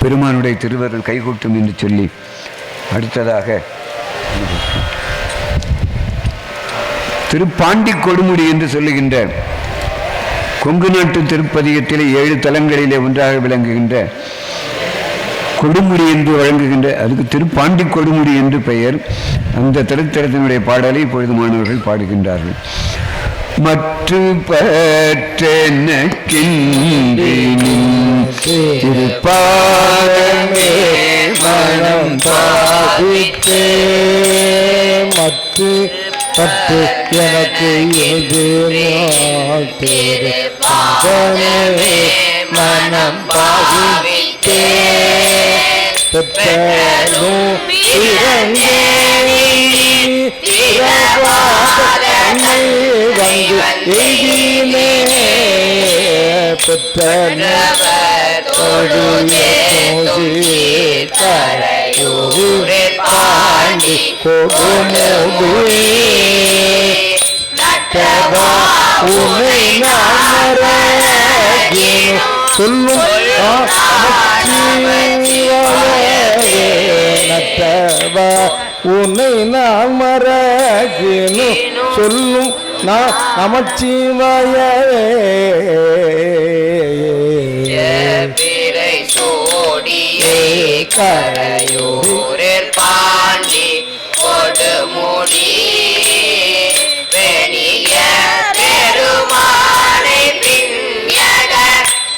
பெருமானுடைய திருவருள் கைகூட்டும் என்று சொல்லி அடுத்ததாக திருப்பாண்டி கொடுமுடி என்று சொல்லுகின்ற கொங்கு நாட்டு திருப்பதிகத்திலே 7 தலங்களிலே ஒன்றாக விளங்குகின்ற கொடுமுடி என்று வழங்குகின்ற அதுக்கு திருப்பாண்டி கொடுமுடி என்று பெயர். அந்த திருத்தலத்தினுடைய பாடலை இப்பொழுது மாணவர்கள் பாடுகின்றார்கள். மற்ற திருப்பாடமே மனம் பாதித்தே மற்ற பத்து எனக்கு எதிரே மனம் பாதித்தே பெற்றலும் இறந்தே வந்து எதிலே பாண்டி கொடுமுடி உன்னை சொல்லும் நட்டவா உன்னை நான் மறக்கேனும் சொல்லும் நான் நமச்சிவாய கரையூரில் பாண்டி கொடுமுடி பெணிய பெருமானை பின்யக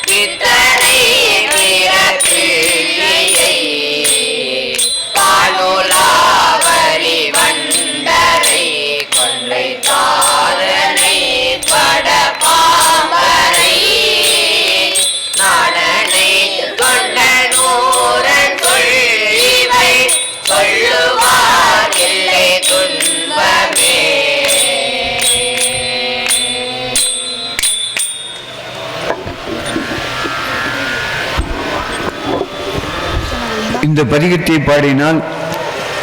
பித்தனை பிறப்பில்லையை பாலுலாவரி வண்டரை கொன்றை தாரனை பட பாம்பரை நாடனை கொண்ட நூறன் சொல்லிவை சொல்லுவார் இல்லை துன்பமே. இந்த பதிகத்தை பாடினால்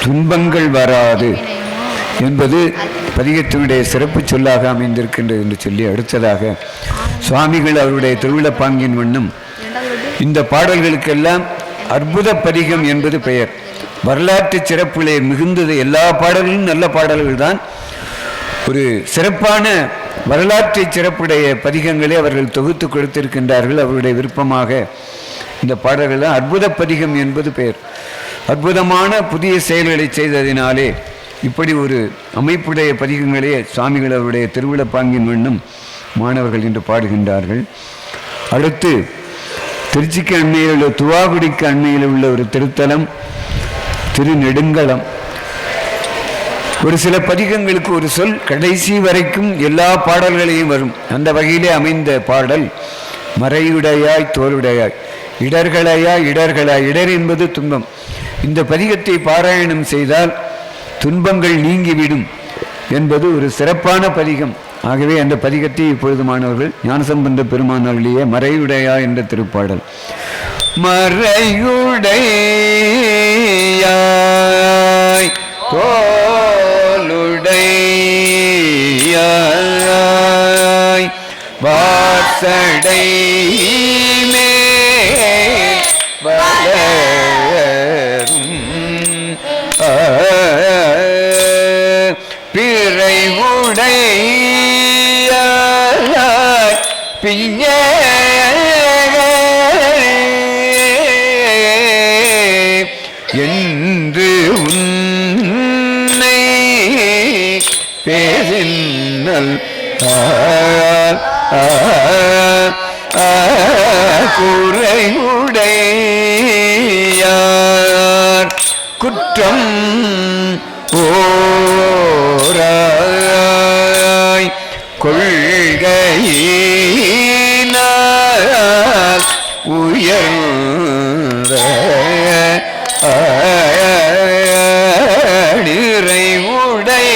துன்பங்கள் வராது என்பது பதிகத்தினுடைய சிறப்பு சொல்லாக அமைந்திருக்கின்றது என்று சொல்லி அடுத்ததாக சுவாமிகள் அவருடைய திருவிழப்பாங்கின் வண்ணம் இந்த பாடல்களுக்கெல்லாம் அற்புத பதிகம் என்பது பெயர். வரலாற்று சிறப்பிலே மிகுந்தது. எல்லா பாடல்களும் நல்ல பாடல்கள் தான். ஒரு சிறப்பான வரலாற்றை சிறப்புடைய பதிகங்களே அவர்கள் தொகுத்து கொடுத்திருக்கின்றார்கள். அவருடைய விருப்பமாக இந்த பாடல்கள் தான் அற்புத பதிகம் என்பது பெயர். அற்புதமான புதிய செயல்களை செய்ததினாலே இப்படி ஒரு அமைப்புடைய பதிகங்களே சுவாமிகள் அவருடைய திருவிழப்பாங்கின் வண்ணம் மாணவர்கள் இன்று பாடுகின்றார்கள். அடுத்து திருச்சிக்கு அண்மையில் உள்ள துவாகுடிக்கு அண்மையில் உள்ள ஒரு திருத்தலம் திருநெடுங்களம். ஒரு சில பதிகங்களுக்கு ஒரு சொல் கடைசி வரைக்கும் எல்லா பாடல்களையும் வரும். அந்த வகையிலே அமைந்த பாடல் மறையுடையாய் தோளுடையாய் இடர்களையாய் இடர்களாய். இடர் என்பது துன்பம். இந்த பதிகத்தை பாராயணம் செய்தால் துன்பங்கள் நீங்கிவிடும் என்பது ஒரு சிறப்பான பதிகம். ஆகவே அந்த பதிகத்தை இப்பொழுது மாணவர்கள் ஞானசம்பந்த பெருமான் அருளிய மறையுடையா என்ற திருப்பாடல். மறையுடையாய் தோளுடையாய் வாசடை பிறைவுடையாய் பிஞ்ச என்று உன்னை பேசினல் குறைவுடையார் குற்றம் ஓராய் கொள்கையினால் உயர்ந்த நிறைவுடையார்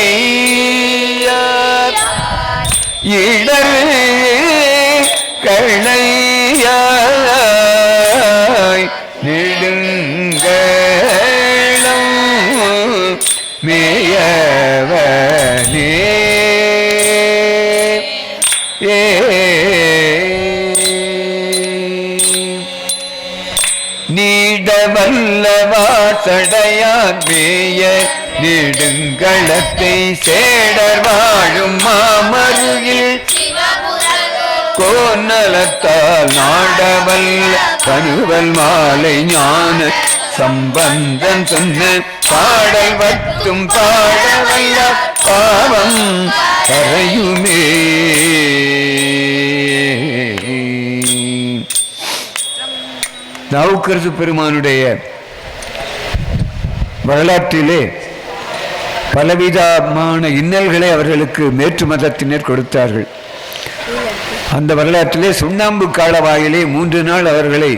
இடர் களையாய் நெடுங்கலம் மேயவனே நீடவல்லவாசடையார் மேய நெடுங்களத்தை சேடர் வாழும் மாமருகில் கோநலத்தால் நாடவல்ல கனுவல் மாலை ஞான சம்பந்தன் சொன்ன பாடல் வத்தும் பாடவல்ல பாவம் கரையுமே. நாவுக்கரசு பெருமானுடைய வரலாற்றிலே பலவிதமான இன்னல்களை அவர்களுக்கு மேற்று மதத்தினர் கொடுத்தார்கள். அந்த வரலாற்றிலே சுண்ணாம்பு காலவாயிலே 3 நாள் அவர்களை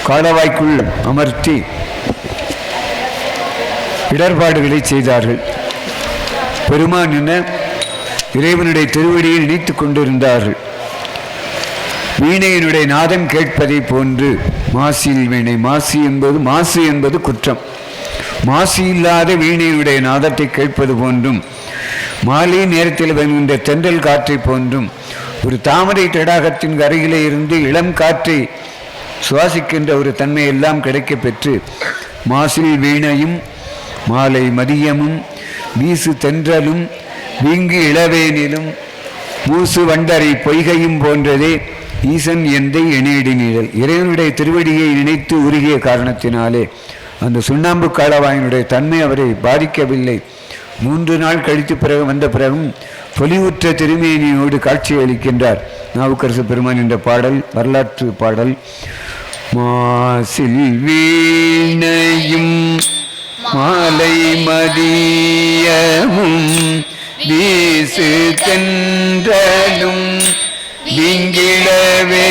காலவாய்க்குள் அமர்த்தி இடர்பாடுகளை செய்தார்கள். பெருமான் என இறைவனுடைய திருவடியில் நீத்து கொண்டிருந்தார்கள். வீணையினுடைய நாதம் கேட்பதை போன்று மாசில் வீணை மாசு என்பது குற்றம். மாசு இல்லாத வீணையினுடைய நாதத்தை கேட்பது போன்றும் மாலை நேரத்தில் வருகின்ற தென்றல் காற்றை போன்றும் ஒரு தாமரை தடாகத்தின் அருகிலே இருந்து இளம் காற்றை சுவாசிக்கின்ற ஒரு தன்மை எல்லாம் கிடைக்க பெற்று மாசில் வீணையும் மாலை மதியமும் வீசு தென்றலும் வீங்கு இளவேனிலும் மூசு வண்டரை பொய்கையும் போன்றதே ஈசன் எந்தை இணையடி நீழல். இறைவனுடைய திருவடியை நினைத்து உருகிய காரணத்தினாலே அந்த சுண்ணாம்பு காலவாயினுடைய தன்மை அவரை பாதிக்கவில்லை. 3 நாள் கழித்து பிறகு வந்த பிறகும் பொலிவுற்ற திருமேனியோடு காட்சி அளிக்கின்றார் நாவுக்கரசு பெருமான் என்ற பாடல் வரலாற்று பாடல். மாசில் வீணையும் மாலை மதியமும் வீசு தென்றலும் விங்கிளவேனிலும்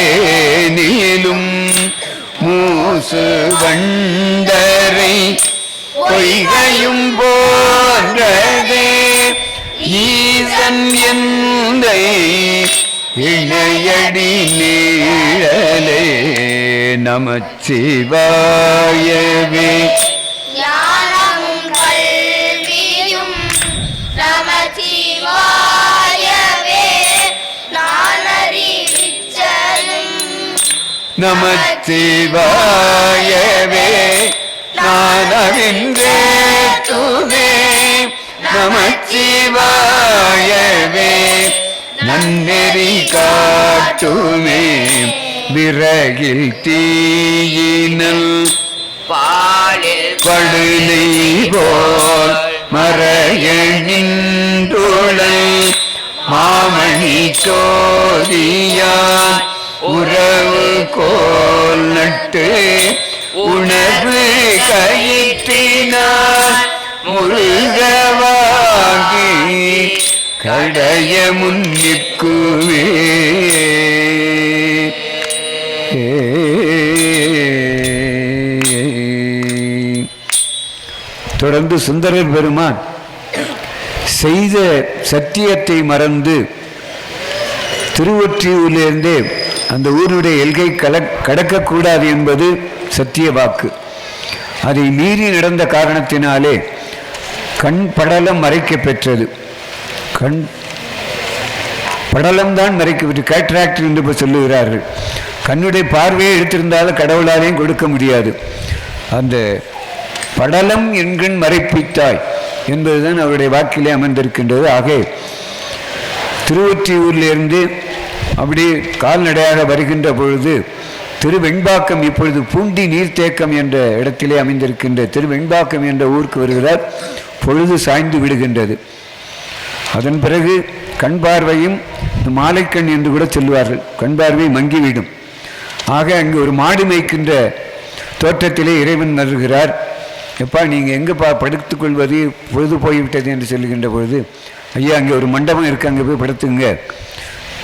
மூசு வண்டரை பொய்கையும் போன்றதே ஈசன் எந்தை இணையடி நீழலே நமச்சிவாயவே. ஞானமும் கல்வியும் நமச்சிவாயவே நானறிவிச்சலும் நமச்சிவாயவே நானறிந்தேத்துமே நமச்சிவாயவே நன்னெறி காட்டுமே விறகில் தீயினல் பாலில் படுனை போல் மறையணிந்துழல் மாமணி சோதியான் உறவு கோல் நட்டு உணர்வு கயிற்றினான் முருகவாகி கடைய முன்னிற்குவே. தொடர்ந்து சுந்தரர் பெருமான் செய்த சத்தியத்தை மறந்து திருவொற்றியூரிலிருந்தே அந்த ஊருடைய எல்கை கடக்கக்கூடாது என்பது சத்திய வாக்கு. அதை மீறி நடந்த காரணத்தினாலே கண் படலம் மறைக்க பெற்றது. கண் படலம்தான் மறைக்கப்பட்டு கேட்ராக்ட் என்று இப்போ சொல்லுகிறார்கள். கண்ணுடைய பார்வையை எடுத்திருந்தாலும் கடவுளாலேயும் கொடுக்க முடியாது. அந்த படலம் என்கண் மறைப்பித்தாய் என்பதுதான் அவருடைய வாக்கிலே அமர்ந்திருக்கின்றது. ஆக திருவொற்றியூரிலிருந்து அப்படி கால்நடையாக வருகின்ற பொழுது திருவெண்பாக்கம், இப்பொழுது பூண்டி நீர்த்தேக்கம் என்ற இடத்திலே அமைந்திருக்கின்ற திருவெண்பாக்கம் என்ற ஊருக்கு வருகிறார். பொழுது சாய்ந்து விடுகின்றது. அதன் பிறகு கண் பார்வையும் மாலைக்கண் என்று கூட சொல்லுவார்கள். கண் பார்வை மங்கிவிடும். ஆக அங்கு ஒரு மாடு மேய்க்கின்ற தோற்றத்திலே இறைவன் வருகிறார். எப்பா நீங்கள் எங்கேப்பா படுத்துக்கொள்வது, பொழுது போய்விட்டது என்று சொல்லுகின்ற பொழுது, ஐயா அங்கே ஒரு மண்டபம் இருக்கு, அங்கே போய் படுத்துங்க,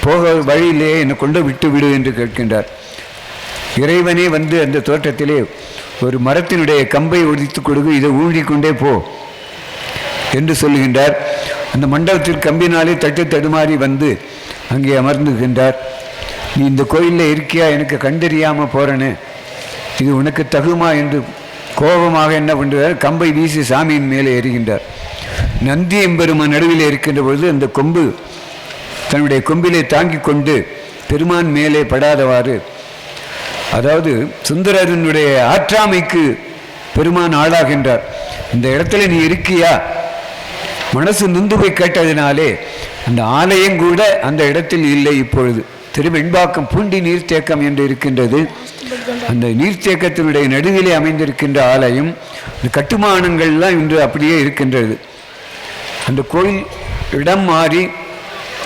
போக வழியிலே என்னை கொண்டு விட்டு விடு என்று கேட்கின்றார். இறைவனே வந்து அந்த தோட்டத்திலே ஒரு மரத்தினுடைய கம்பை ஒடித்து கொடுக்கு, இதை ஊழிக்கொண்டே போ என்று சொல்லுகின்றார். அந்த மண்டபத்திற்கு கம்பினாலே தட்டு தடுமாறி வந்து அங்கே அமர்ந்துகின்றார். நீ இந்த கோயிலில் இருக்கியா, எனக்கு கண்டறியாமல் போகிறேன்னு, இது உனக்கு தகுமா என்று கோபமாக என்ன பண்ணுறார், கம்பை வீசி சாமியின் மேலே எறிகின்றார். நந்தி எம்பெருமான் நடுவில் இருக்கின்ற பொழுது அந்த கொம்பு தன்னுடைய கொம்பிலே தாங்கி கொண்டு பெருமான் மேலே படாதவாறு, அதாவது சுந்தரனுடைய ஆற்றாமைக்கு பெருமான் ஆளாகின்றார். இந்த இடத்துல நீ இருக்கியா, மனசு நுந்து போய் கேட்டதினாலே அந்த ஆலயம் கூட அந்த இடத்தில் இல்லை. இப்பொழுது திருவெண்பாக்கம் பூண்டி நீர்த்தேக்கம் என்று இருக்கின்றது. அந்த நீர்த்தேக்கத்தினுடைய நடுவிலே அமைந்திருக்கின்ற ஆலயம், இந்த கட்டுமானங்கள்லாம் இன்று அப்படியே இருக்கின்றது. அந்த கோயில் இடம் மாறி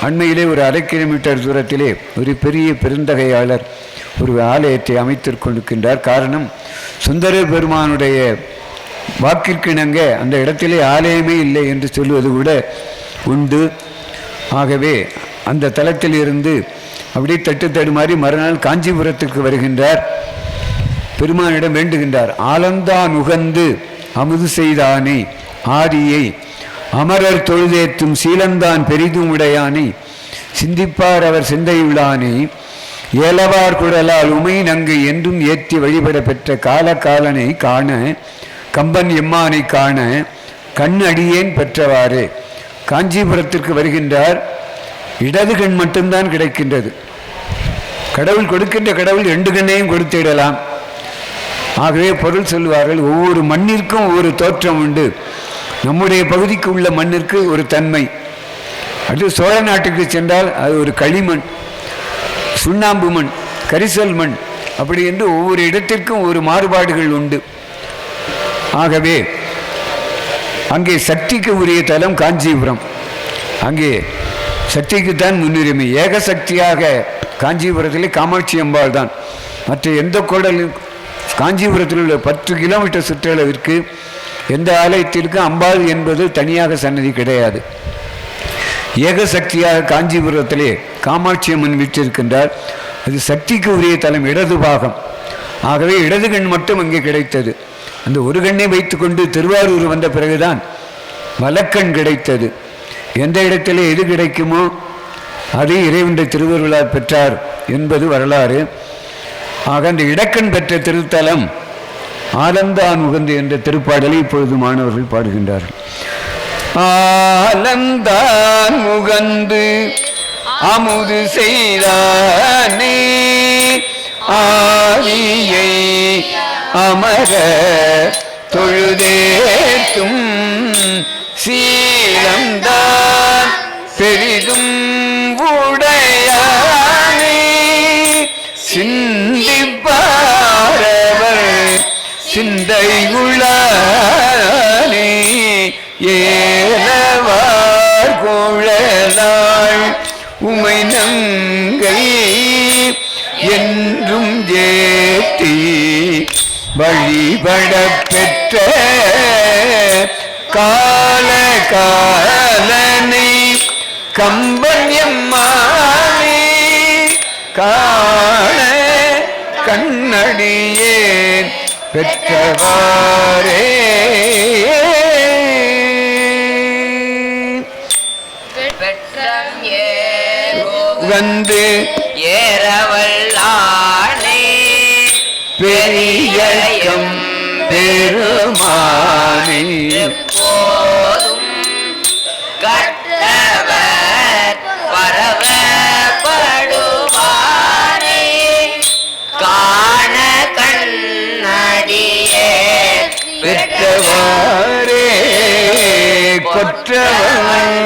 அண்மையிலே ஒரு 1/2 கிலோமீட்டர் தூரத்திலே ஒரு பெரிய பெருந்தகையாளர் ஒரு ஆலயத்தை அமைத்து கொண்டிருக்கின்றார். காரணம், சுந்தர பெருமானுடைய வாக்கிற்கிணங்க அந்த இடத்திலே ஆலயமே இல்லை என்று சொல்லுவது கூட உண்டு. ஆகவே அந்த தலத்தில் இருந்து அப்படியே தட்டு தடுமாறி மறுநாள் காஞ்சிபுரத்துக்கு வருகின்றார். பெருமானிடம் வேண்டுகின்றார். ஆலந்தான் உகந்து அமுது செய்தானே ஆரியை அமரர் தொழுதேத்தும் சீலந்தான் பெரிதும் உடையானை சிந்திப்பார் அவர் சிந்தையுள்ளானே ஏலவார் குழலால் உமை நங்கு என்றும் ஏற்றி வழிபட பெற்ற காலகாலனை காண கம்பன் எம்மானை காண கண் அடியேன் பெற்றவாறு. காஞ்சிபுரத்திற்கு வருகின்றார். இடது கண் மட்டும்தான் கிடைக்கின்றது. கடவுள் கொடுக்கின்ற கடவுள் 2 கண்ணையும் கொடுத்திடலாம். ஆகவே பொருள் சொல்லுவார்கள், ஒவ்வொரு மண்ணிற்கும் ஒவ்வொரு தோற்றம் உண்டு. நம்முடைய பகுதிக்கு உள்ள மண்ணிற்கு ஒரு தன்மை. அது சோழ நாட்டுக்கு சென்றால் அது ஒரு களிமண், சுண்ணாம்பு மண், கரிசல் மண், அப்படி என்று ஒவ்வொரு இடத்திற்கும் ஒரு மாறுபாடுகள் உண்டு. ஆகவே அங்கே சக்திக்கு உரிய தலம் காஞ்சிபுரம். அங்கே சக்திக்குத்தான் முன்னுரிமை. ஏக சக்தியாக காஞ்சிபுரத்திலே காமாட்சி அம்பாள் தான். மற்ற எந்த கோடலும் காஞ்சிபுரத்தில் உள்ள 10 கிலோமீட்டர் சுற்றளவிற்கு எந்த ஆலயத்திற்கு அம்பாள் என்பது தனியாக சன்னதி கிடையாது. ஏக சக்தியாக காஞ்சிபுரத்திலே காமாட்சி அம்மன் வீற்றிருக்கின்றார். அது சக்திக்கு உரிய தலம், இடது பாகம். ஆகவே இடது கண் மட்டும் அங்கே கிடைத்தது. அந்த ஒரு கண்ணை வைத்துக்கொண்டு திருவாரூர் வந்த பிறகுதான் வலக்கண் கிடைத்தது. எந்த இடத்திலே எது கிடைக்குமோ அது இறைவனுடைய திருவருளால் பெற்றார் என்பது வரலாறு. ஆக அந்த இடக்கண் பெற்ற திருத்தலம் ஆலந்தான் உகந்து என்ற திருப்பாடலை இப்பொழுது மாணவர்கள் பாடுகின்றார்கள். ஆலந்தான் உகந்து அமுது செய்தானே ஆதியை அமர தொழுதேத்தும் சீலந்தான் பெரிதும் உடையானே சிந்திப்பாரவர் சிந்தையுள்ளானே ஏலவார் குழலாள் உமை நங்கை என்றும் ஏத்தி வழிபட பெற்ற கம்பன் எம்மானே காண கண்ணடியேன் பெற்றவாரே பெற்றம் ஏறும் வந்து ஏறவல்லானே பெரியம் பெருமானே போதும் கற்றவர் பரவப்படுவானே காண கண்ணடியே பெற்றவாரே கொற்றவன்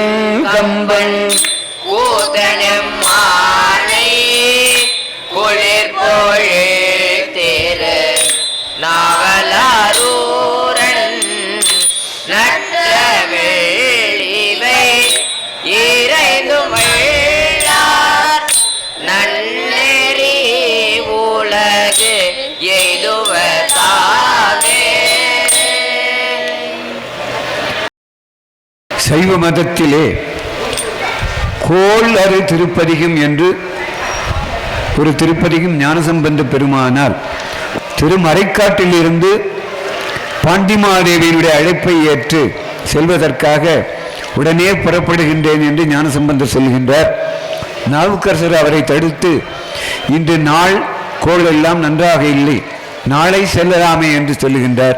கம்பன் கூதனம்மானை குளிர் பொழில் தேரு நாவலாரூரன் நற்ற வெள்ளிவை இறைந்துமிழார் நன்னெறி உலகு எய்துவர் தாமே. சைவ மதத்திலே கோள் அரு திருப்பதிகம் என்று ஒரு திருப்பதிகம் ஞானசம்பந்த பெருமானால் திருமறைக்காட்டிலிருந்து பாண்டிமாதேவியினுடைய அழைப்பை ஏற்று செல்வதற்காக உடனே புறப்படுகின்றேன் என்று ஞானசம்பந்தர் சொல்கின்றார். நாவுக்கரசர் அவரை தடுத்து இன்று நாள் கோள் எல்லாம் நன்றாக இல்லை, நாளை செல்லலாமே என்று சொல்லுகின்றார்.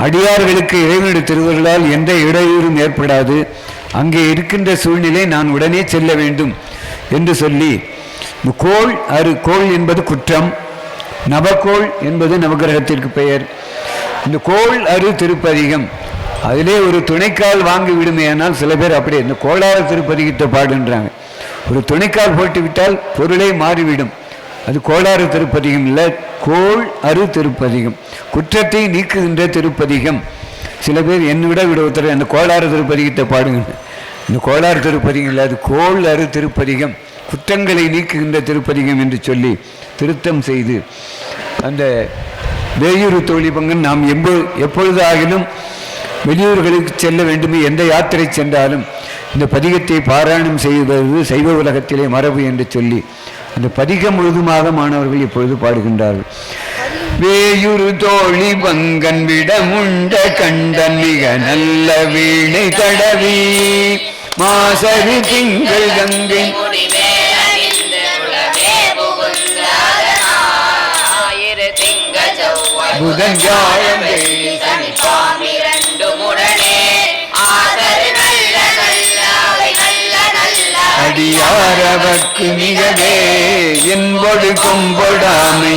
அடியார்களுக்கு இறைவனுடைய திருவருளால் எந்த இடையூறும் ஏற்படாது, அங்கே இருக்கின்ற சூழ்நிலை நான் உடனே செல்ல வேண்டும் என்று சொல்லி கோள் அரு கோள் என்பது குற்றம், நவகோள் என்பது நவகிரகத்திற்கு பெயர். இந்த கோள் அரு திருப்பதிகம் அதிலே ஒரு துணைக்கால் வாங்கி விடுமையானால் சில பேர் அப்படியே இந்த கோளாறு திருப்பதிகத்தை பாடுன்றாங்க. ஒரு துணைக்கால் போட்டு விட்டால் பொருளே மாறிவிடும். அது கோளாறு திருப்பதிகம் இல்லை, கோள் அரு திருப்பதிகம், குற்றத்தை நீக்குகின்ற திருப்பதிகம். சில பேர் என்னை விட ஒருத்தர் அந்த கோளாறு திருப்பதிகத்தை பாடுங்க. இந்த கோளாறு திருப்பதிகம் இல்லை, அது கோள் அரு திருப்பதிகம், குற்றங்களை நீக்குகின்ற திருப்பதிகம் என்று சொல்லி திருத்தம் செய்து அந்த வேயூர் தோழி பங்கன் நாம் எப்பொழுது ஆகிலும் வெளியூர்களுக்கு செல்ல வேண்டுமே, எந்த யாத்திரை சென்றாலும் இந்த பதிகத்தை பாராயணம் செய்வது சைவ உலகத்திலே மரபு என்று சொல்லி அந்த பதிகம் முழுதுமாக மாணவர்கள் இப்பொழுது பாடுகின்றார்கள். வேயுரு தோழி பங்கன் விடமுண்ட கண்டன் மிக நல்ல வீணை தடவி மாசரி திங்கள் கங்கை புதன் வியாழன் அடியாரவர்க்கு மிகவே என்பொடு கொம்பொடாமை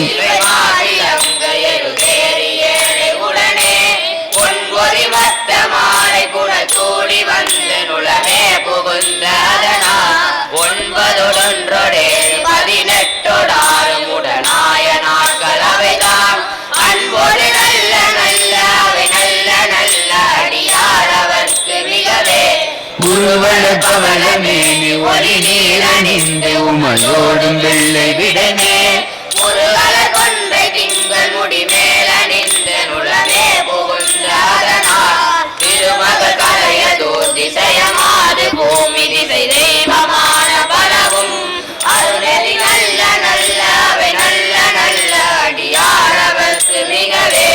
ஒன்பதொடொன்றொடே 18 உடனாய நாட்கள் அவைதான் அன்போடு நல்ல நல்ல அவை நல்ல நல்ல அடியாரவர்க்கு மிகவே குருவள பவளமேனி ஒளி நீரணிந்து உமையோடும் வெள்ளை விடமே ஒரு கலர் கொன்றை திங்கள் முடி மேலணிந்த நுழமே புகுந்த அதனால் திருமகள் கலைய திசையமாது பூமி திசை தெய்வமான பலவும் அருணதி நல்ல நல்ல அவை நல்ல நல்ல அடியாரவர்க்கு மிகவே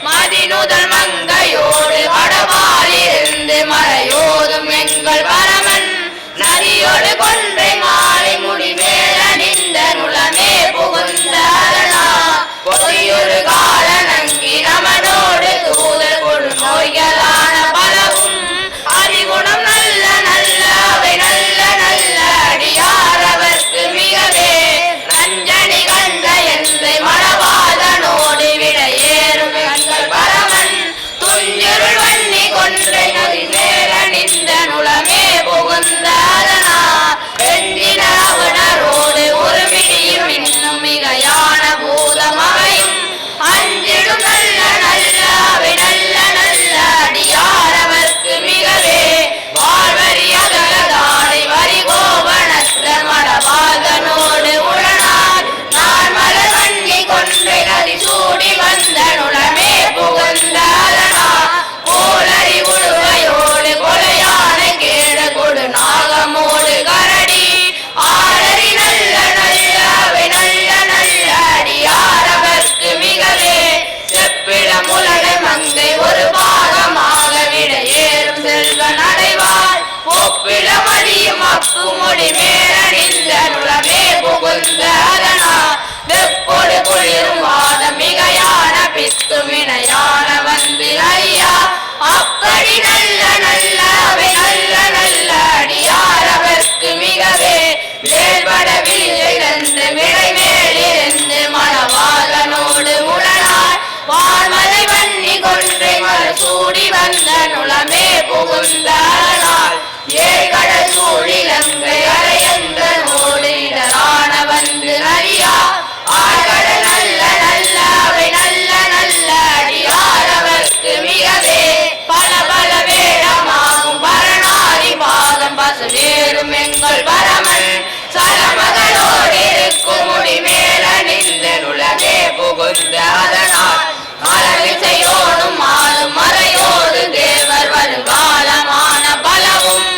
மதிநுதல் மங்கையோடு வடபாலிருந்து மலையோதும் எங்கள் பரமன் நதியோடு கொன்றை மாலை முடி மேலணிந்த நுழமே புகுந்த பொதியொரு கால நங்கி நமனோடு தூதர் கொடு நோய்களான பலவும் அறிகுணம் நல்ல நல்ல அவை நல்ல நல்ல அடியாரவர்க்கு மிகவே ரஞ்சனி கண்ட எந்தை மணவாதனோடு விட ஏறும் எங்கள் பரமன் துஞ்சிருள் வன்னி கொன்றை நதி மேலணிந்த நுழமே புகுந்த அதனா வெஞ்சின அப்புமுடி மேலணிந்த நுளமே புகுந்த அதனால் வெப்பொடு குளிரும் வாதம் மிகையான பித்துமினையான வந்து ஐயா அப்படி நல்ல நல்ல அவை நல்ல நல்ல அடியாரவர்க்கு மிகவே வேல்பட விழிந்து விடை மேலிருந்து மணவாதனோடு முரணாய் வான்மலை வன்னி கொன்றை மறு சூடி வந்த நுளமே புகுந்த அதனால் ஏழ்கடல் சூழிலங்கை அரையந்த நோடு இடரான வந்து அறியா ஆழ்கடல் நல்ல நல்ல அவை நல்ல நல்ல அடியாரவர்க்கு மிகவே பல பல வேடமாகும் பரணாரி பாதம் பசுவேறும் எங்கள் பரமன் சலமகளோடு இருக்கும் முடி மேலணிந்த நுளமே புகுந்த அதனால் அலவிசையோடும் மாலும் மறையோடு தேவர் வருங்காலமான பலவும்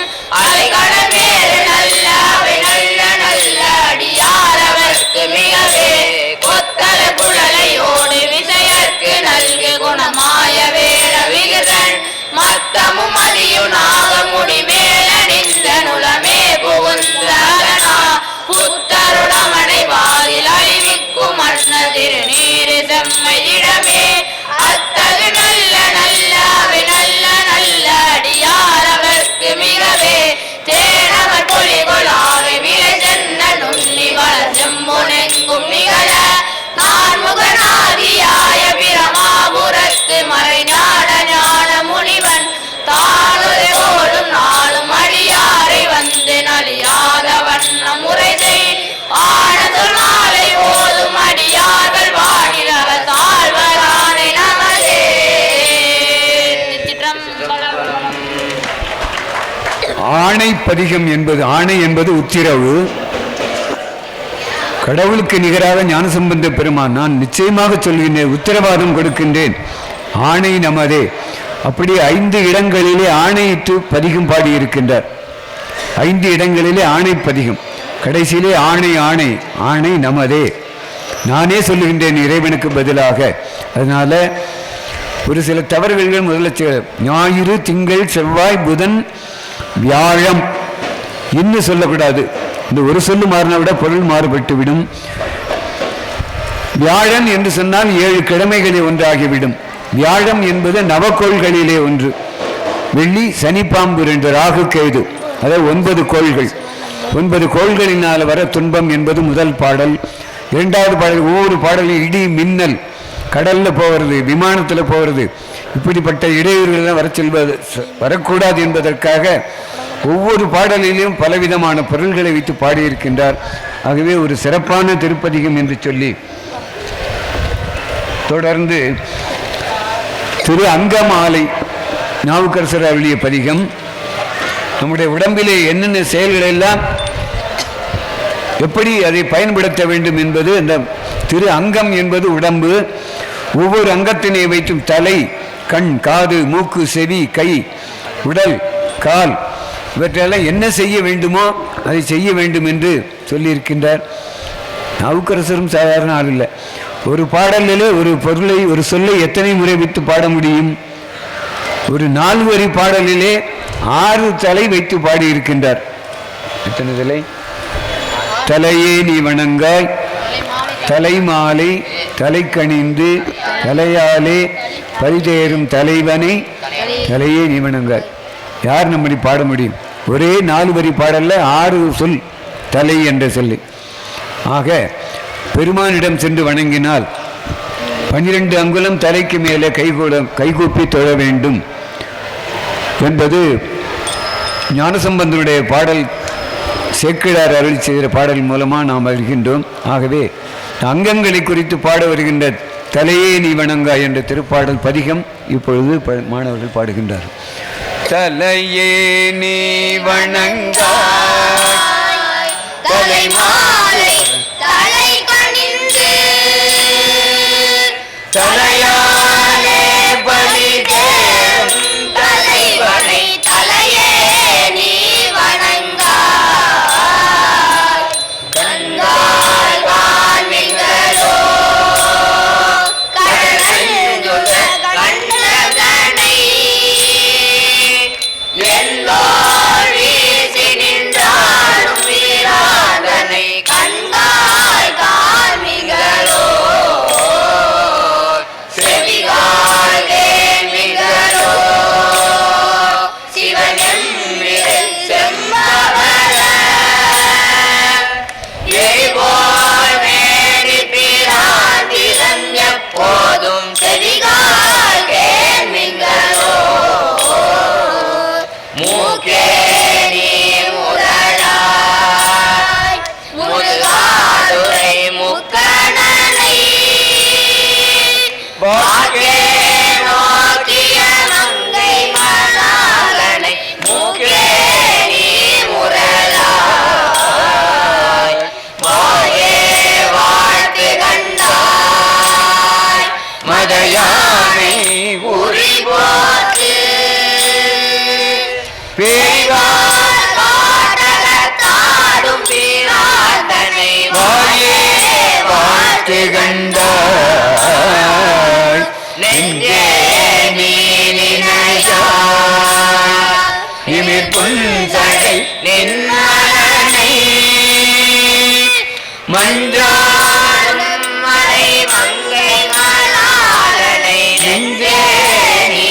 அலைகடல் மேறு நல்ல அவை நல்ல நல்ல அடியாரவர்க்கு மிகவே கொத்தல குழலையோடு விசையற்கு நல்கு குணமாய வேற விகிதன் மத்தமும் அதியும் நாகமுடி மேலணிந்த நுளமே புகுந்த அதனால் புத்தருடமனை வாதில் அறிவிக்கும் அண்ண திருநீரு செம்மையிடமே அத்தகு நல்ல நல்ல அவை நல்ல நல்ல அடியாரவர்க்கு மிகவே தேனவர் பொலிகொளாவை விலை சென்ன நுண்ணி வள செம்புனெங்கும் நிகழ நான் முகநாதியாய பிரமாபுரத்து மறைஞான ஞான முனிவன் தானுரையோடும் நாளும் அடியாரை வந்து நலியாத வண்ண முறைதை ஆனதுள் மாலை ஓதும் அடியார்கள் வானில் அரசாழ்வரானை நமதே. ஆணை பதிகம் என்பது ஆணை என்பது உத்திரவு. கடவுளுக்கு நிகராக ஞானசம்பந்த பெருமான் நான் நிச்சயமாக சொல்கின்றேன், உத்தரவாதம் கொடுக்கின்றேன், ஆணை நமதே. அப்படி 5 இடங்களிலே ஆணையிட்டு பதிகம் பாடியிருக்கின்றார். 5 இடங்களிலே ஆணை பதிகம், கடைசியிலே ஆணை ஆணை ஆணை நமதே, நானே சொல்லுகின்றேன் இறைவனுக்கு பதிலாக. அதனால ஒரு சில தவறுகள் முதல்ல ஞாயிறு திங்கள் செவ்வாய் புதன் வியாழம் இன்னும் சொல்லக்கூடாது. இந்த ஒரு சொல்லு மாறினா விட பொருள் மாறுபட்டு விடும். வியாழன் என்று சொன்னால் 7 கிழமைகளில் ஒன்றாகிவிடும். வியாழம் என்பது நவக்கோள்களிலே ஒன்று. வெள்ளி சனி பாம்பு 2 ராகு கேது, அதாவது 9 கோள்கள். 9 கோள்களினால் வர துன்பம் என்பது முதல் பாடல். 2வது பாடல் ஒவ்வொரு பாடலில் இடி மின்னல், கடல்ல போகிறது, விமானத்தில் போகிறது, இப்படிப்பட்ட இடையூறுகள் வரக்கூடாது என்பதற்காக ஒவ்வொரு பாடலிலும் பலவிதமான பொருள்களை வைத்து பாடியிருக்கின்றார். ஆகவே ஒரு சிறப்பான திருப்பதிகம் என்று சொல்லி தொடர்ந்து திரு அங்கமாலை நாவுக்கரசர் அருளிய பதிகம். நம்முடைய உடம்பிலே என்னென்ன செயல்கள் எல்லாம் எப்படி அதை பயன்படுத்த வேண்டும் என்பது அந்த திரு அங்கம் என்பது உடம்பு. ஒவ்வொரு அங்கத்தினை வைத்தும் தலை, கண், காது, மூக்கு, செவி, கை, உடல், கால் இவற்றெல்லாம் என்ன செய்ய வேண்டுமோ அதை செய்ய வேண்டும் என்று சொல்லியிருக்கின்றார். நாவுக்கரசரும் சாதாரண ஆள் இல்லை. ஒரு பாடலிலே ஒரு பொருளை ஒரு சொல்லை எத்தனை முறை வைத்து பாட முடியும்? ஒரு 4 வரி பாடலிலே 6 தலை வைத்து பாடியிருக்கின்றார். எத்தனை தலை? தலையே நீ வணங்காய், தலை மாலை, தலை கணிந்து, தலையாலே பரிதேறும் தலைவனை தலையே நீ வணங்காய். யார் நம்மடி பாட முடியும்? ஒரே 4 வரி பாடல்ல 6 சொல் தலை என்ற சொல்லி. ஆக பெருமானிடம் சென்று வணங்கினால் 12 அங்குலம் தலைக்கு மேலே கைகூப்பி தொழ வேண்டும் என்பது ஞானசம்பந்தனுடைய பாடல், சேக்கிழார் அருளி செய்கிற பாடல் மூலமாக நாம் அறிகின்றோம். ஆகவே அங்கங்களை குறித்து பாட வருகின்ற தலையே நீ வணங்கா என்ற திருப்பாடல் பதிகம் இப்பொழுது மாணவர்கள் பாடுகின்றார். தலையே நீ வணங்கா, தலை மாலை தலை கணிந்து, தலையாலே பலிதேறும் தலைவனை தலையே நீ வணங்காய். கண்கால் வான்மிகளோ கடலஞ்சுக கண்டதனை எல்லோர் வீசி நின்றார் வாயே வாழ்த்து கண்டாய் நெஞ்சே நீ நினையா இமிர் புன்சடை நின்மலனை மன்றாடும் மலை மங்கை மலாலனை நெஞ்சே நீ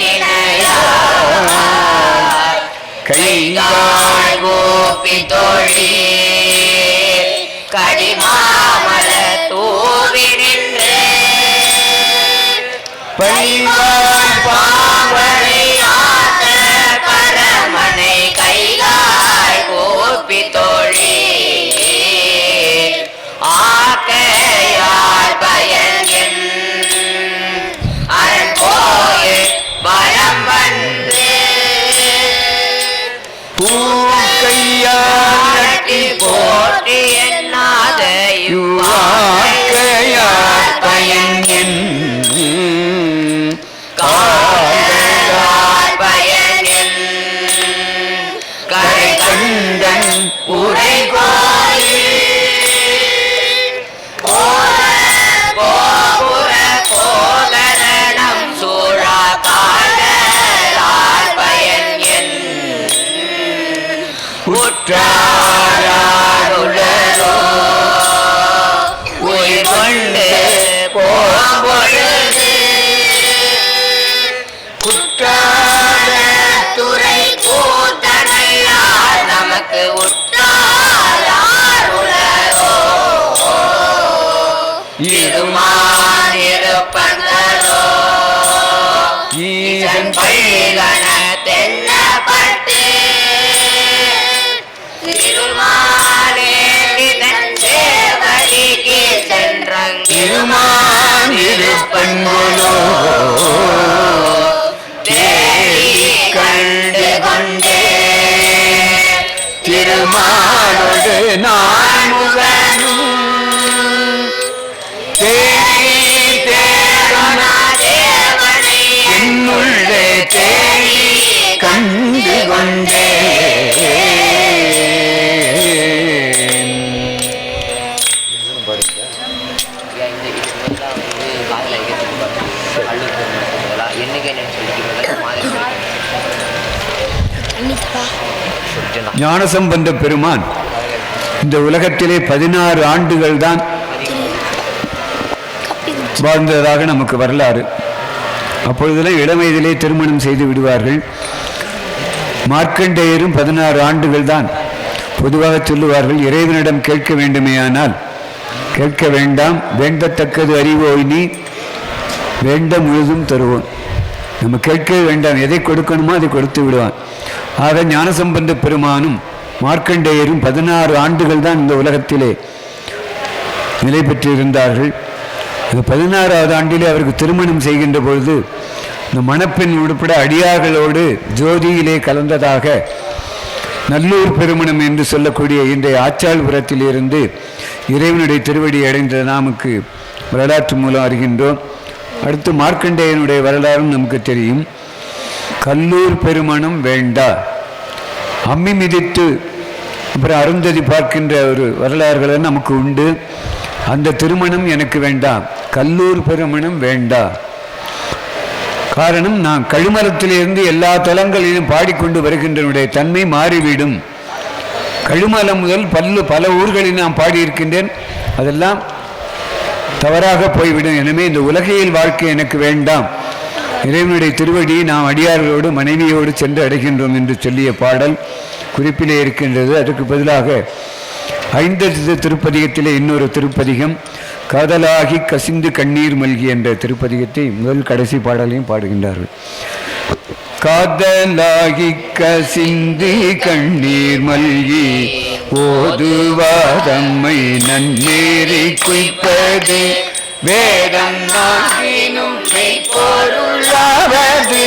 நினையா கைகால் கோப்பி தோழி கடிமாமல தூவி நின்று பைவாய் பாவனை ஆத்த பரமனை கைகால் கோப்பி தோழி ஆக்கையார் பயன் அரண் கோயில் வலம் வந்து பூக்கையாட்டி போற்றி என்னாத யுவாக்கையார் பயன் என் காதலார் பயனின் கரை கண்டன் உரை கோபுர கோதரணம் சூழா காதலார் பயன் என் உற்றாருளரோ உயிர் கொண்டு போம்பொழுது குற்றால துறை கூத்தனையார் நமக்கு உற்றாருளரோ இருமான் இருப்பந்தரோ ஈசன் பைகன தென்னப்பட்டு திருமாலேந்திதன் சேவடிக்கு சென்றங்கிருமான் இருப்பன்களோ தேடி கண்டு கொண்டே திருமாலோடு நான் முகனும் தேடி தேடுன தேவனை என்னுள்ளே தேடி கண்டு கொண்டே ஞானசம்பந்த பெருமான் இந்த உலகத்திலே 16 ஆண்டுகள் தான் வாழ்ந்ததாக நமக்கு வரலாறு. அப்பொழுதெல்லாம் இளம் வயதிலே திருமணம் செய்து விடுவார்கள். மார்க்கண்டேயரும் 16 ஆண்டுகள் தான். பொதுவாக சொல்லுவார்கள், இறைவனிடம் கேட்க வேண்டுமேயானால் கேட்க வேண்டாம், வேண்டத்தக்கது அறிவோய் நீ வேண்ட முழுதும் தருவோம். நம்ம கேட்கவே வேண்டாம், எதை கொடுக்கணுமோ அதை கொடுத்து விடுவான். ஆக ஞானசம்பந்த பெருமானும் மார்க்கண்டேயரும் 16 ஆண்டுகள் தான் இந்த உலகத்திலே நிலை பெற்றிருந்தார்கள். 16வது ஆண்டிலே அவருக்கு திருமணம் செய்கின்ற பொழுது இந்த மணப்பெண் உட்பட அடியார்களோடு ஜோதியிலே கலந்ததாக நல்லூர் பெருமணம் என்று சொல்லக்கூடிய இன்றைய ஆச்சாள்புரத்திலிருந்து இறைவனுடைய திருவடி அடைந்த நமக்கு வரலாற்று மூலம் அறிகின்றோம். அடுத்து மார்க்கண்டேயனுடைய வரலாறும் நமக்கு தெரியும். கல்லூர் பெருமணம் வேண்டா, அம்மி மிதித்து அப்புறம் அருந்ததி பார்க்கின்ற ஒரு வரலாறுகளை நமக்கு உண்டு. அந்த திருமணம் எனக்கு வேண்டாம், கல்லூர் பெருமணம் வேண்டா. காரணம், நான் கழுமலத்திலிருந்து எல்லா தலங்களிலும் பாடிக்கொண்டு வருகின்றனுடைய தன்மை மாறிவிடும். கழுமலம் முதல் பல ஊர்களில் நான் பாடியிருக்கின்றேன், அதெல்லாம் தவறாக போய்விடும். எனவே இந்த உலகையில் வாழ்க்கை எனக்கு வேண்டாம், இறைவனுடைய திருவடியை நாம் அடியார்களோடு மனைவியோடு சென்று அடைகின்றோம் என்று சொல்லிய பாடல் குறிப்பிலே இருக்கின்றது. அதற்கு பதிலாக 5 திருப்பதிகத்திலே இன்னொரு திருப்பதிகம் காதலாகி கசிந்து கண்ணீர் மல்கி என்ற திருப்பதிகத்தை முதல் கடைசி பாடலையும் பாடுகின்றார்கள். காதலாகி கசிந்து கண்ணீர் மல்கி ஓதுவாதம்மை நன்னேறி குய்ப்பது வேதம் நாகினும் மெய்ப்பொருளாவது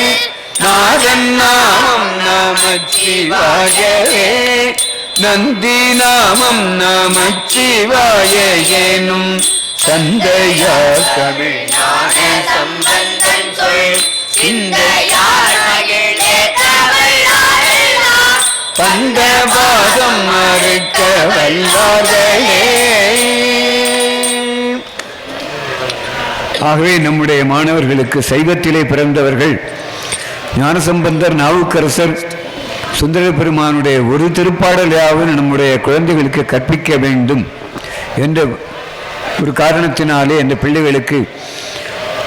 நாதன் நாமம் நமச்சிவாயவே நந்தி நாமம் நமச்சிவாய எனும் சந்தையாகவே சம்பந்தன் சொல் சிந்தையார் மகிழ்ந்தே தவழாரெல்லாம் பந்த பாதம் மறுக்க வல்லார்களே. ஆகவே நம்முடைய மாணவர்களுக்கு சைவத்திலே பிறந்தவர்கள் ஞானசம்பந்தர், நாவுக்கரசர், சுந்தர பெருமானுடைய ஒரு திருப்பாடலையாவது நம்முடைய குழந்தைகளுக்கு கற்பிக்க வேண்டும் என்ற ஒரு காரணத்தினாலே அந்த பிள்ளைகளுக்கு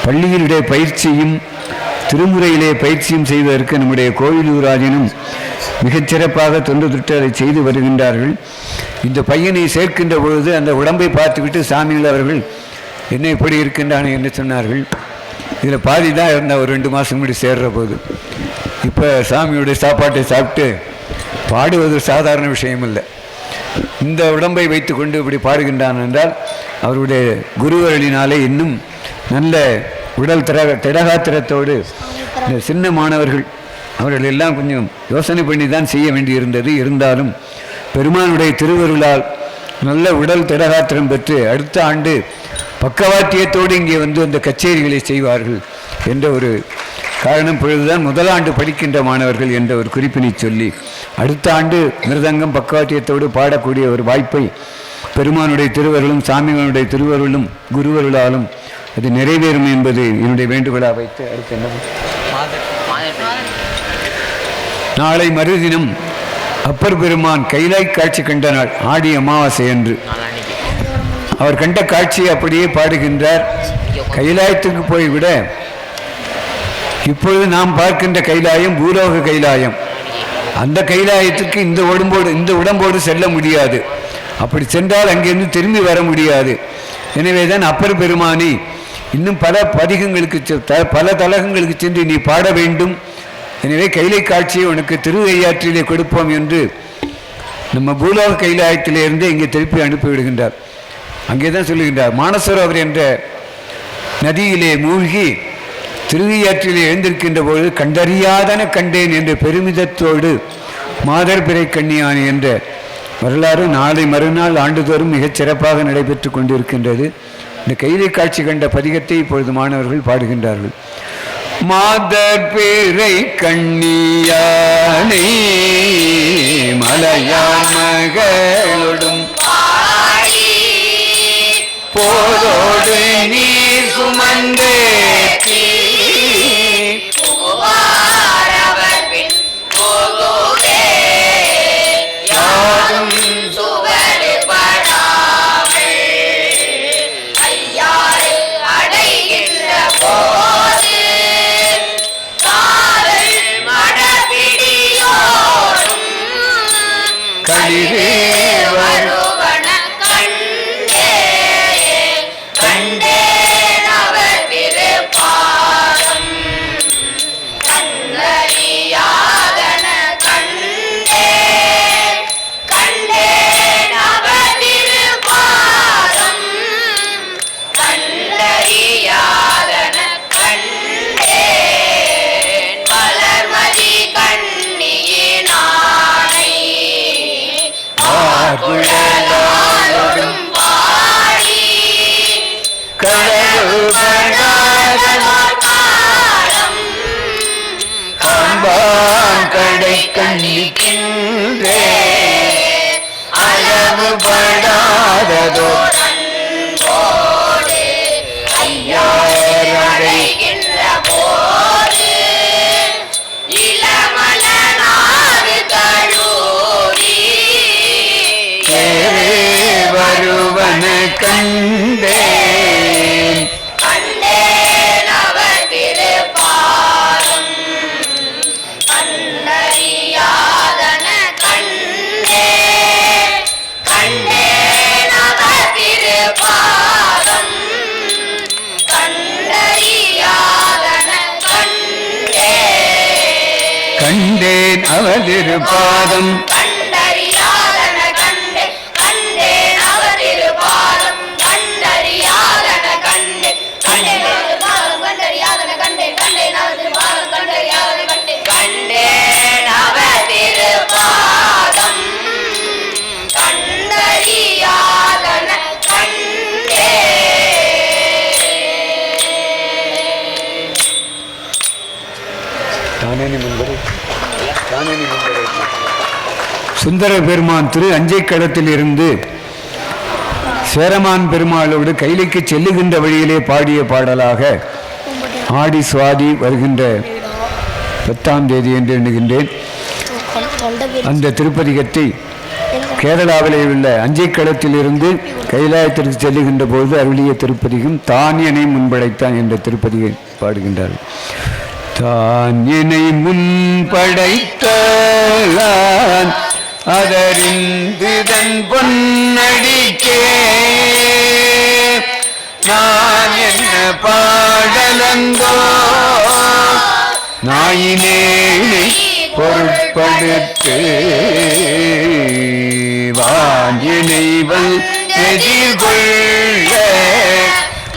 பள்ளியினுடைய பயிற்சியும் திருமுறையிலே பயிற்சியும் செய்வதற்கு நம்முடைய கோவிலூராஜனும் மிகச்சிறப்பாக தொன்று தொட்டு அதை செய்து வருகின்றார்கள். இந்த பையனை சேர்க்கின்ற பொழுது அந்த உடம்பை பார்த்துவிட்டு சாமிகள் அவர்கள் என்ன இப்படி இருக்கின்றானே என்று சொன்னார்கள். இதில் பாதி தான் இருந்தால் ஒரு 2 மாதம் முன்னாடி சேர்ற போது. இப்போ சாமியுடைய சாப்பாட்டை சாப்பிட்டு பாடுவது சாதாரண விஷயம் இல்லை. இந்த உடம்பை வைத்து கொண்டு இப்படி பாடுகின்றான் என்றால் அவருடைய குருவர்களினாலே இன்னும் நல்ல உடல் திடகாத்திரத்தோடு இந்த சின்ன மாணவர்கள் அவர்கள் எல்லாம் கொஞ்சம் யோசனை பண்ணி தான் செய்ய வேண்டியிருந்தது. இருந்தாலும் பெருமானுடைய திருவருளால் நல்ல உடல் திடகாத்திரம் பெற்று அடுத்த ஆண்டு பக்கவாத்தியத்தோடு இங்கே வந்து அந்த கச்சேரிகளை செய்வார்கள் என்ற ஒரு காரணம். பொழுதுதான் முதலாண்டு படிக்கின்ற மாணவர்கள் என்ற ஒரு குறிப்பினை சொல்லி அடுத்த ஆண்டு மிருதங்கம் பக்கவாத்தியத்தோடு பாடக்கூடிய ஒரு வாய்ப்பை பெருமானுடைய திருவருளும் சாமிகளுடைய திருவருளும் குருவருளாலும் அது நிறைவேறும் என்பது என்னுடைய வேண்டுகோளாக வைத்து அடுத்து என்ன நாளை மறுதினம் அப்பர் பெருமான் கைலாய் காட்சி கண்ட நாள் ஆடி அமாவாசை அன்று அவர் கண்ட காட்சியை அப்படியே பாடுகின்றார். கைலாயத்துக்கு போய்விட இப்பொழுது நாம் பார்க்கின்ற கைலாயம் பூலோக கைலாயம். அந்த கைலாயத்துக்கு இந்த உடம்போடு செல்ல முடியாது. அப்படி சென்றால் அங்கிருந்து திரும்பி வர முடியாது. எனவே தான் அப்பர் பெருமானி இன்னும் பல பதிகங்களுக்கு பல தலகங்களுக்கு சென்று நீ பாட வேண்டும். எனவே கைலை காட்சியை உனக்கு திருவையாற்றிலே கொடுப்போம் என்று நம்ம பூலோக கைலாயத்திலிருந்து இங்கே திருப்பி அனுப்பிவிடுகின்றார். அங்கே தான் சொல்லுகின்றார், மானசரோவர் என்ற நதியிலே மூழ்கி திருவையாற்றிலே எழுந்திருக்கின்ற பொழுது கண்டறியாதன கண்டேன் என்ற பெருமிதத்தோடு மாதர் பிறை கண்ணியானி என்ற வரலாறு நாளை மறுநாள் ஆண்டுதோறும் மிகச் சிறப்பாக நடைபெற்று கொண்டிருக்கின்றது. இந்த கைலை காட்சி கண்ட பதிகத்தை இப்பொழுது மாணவர்கள் பாடுகின்றார்கள். மாதர் பிறை கண்ணியானி மலையான் மகளோடும் போதோடு நீர் சுமந்தே கடை கண்ணிக்கின்றே அளவு படாததோ ஐயாரைகின்ற போது இளமலனாறு தழுவி வருவன கண்டே கண்டேன் அவதிரு பாதம் கண்டறியாதன கண்டே கண்டேன் அவதிரு பாதம் கண்டறியாதன கண்டே கண்டேன் பாதம் கண்டறியாதன கண்டே கண்டேன் அவதிரு பாதம் கண்டறியாதன கண்டே கண்டேன் அவதிரு பாதம் கண்டறியாதன கண்டே. தானே முன்பரை சுந்தர பெருமான் திரு அஞ்சைக்களத்தில் இருந்து சேரமான் பெருமாளோடு கைலைக்கு செல்லுகின்ற வழியிலே பாடிய பாடலாக ஆடி சுவாதி வருகின்ற 10ஆம் தேதி என்று எண்ணுகின்றேன். அந்த திருப்பதிகத்தை கேரளாவிலே உள்ள அஞ்சைக்களத்தில் இருந்து கைலாயத்திற்கு செல்லுகின்ற போது அருளிய திருப்பதிகம் தான் என்னை முன்படைத்தான் என்ற திருப்பதிகை பாடுகின்றார்கள். தான் என்னை முன்படைத்தான் அதறிந்து தன் பொன்னடிக்கே நான் என்ன பாடலந்தோ நாயினேனை பொருட்படுத்து வாஞ்சினைவள் எதிர்கொள்ள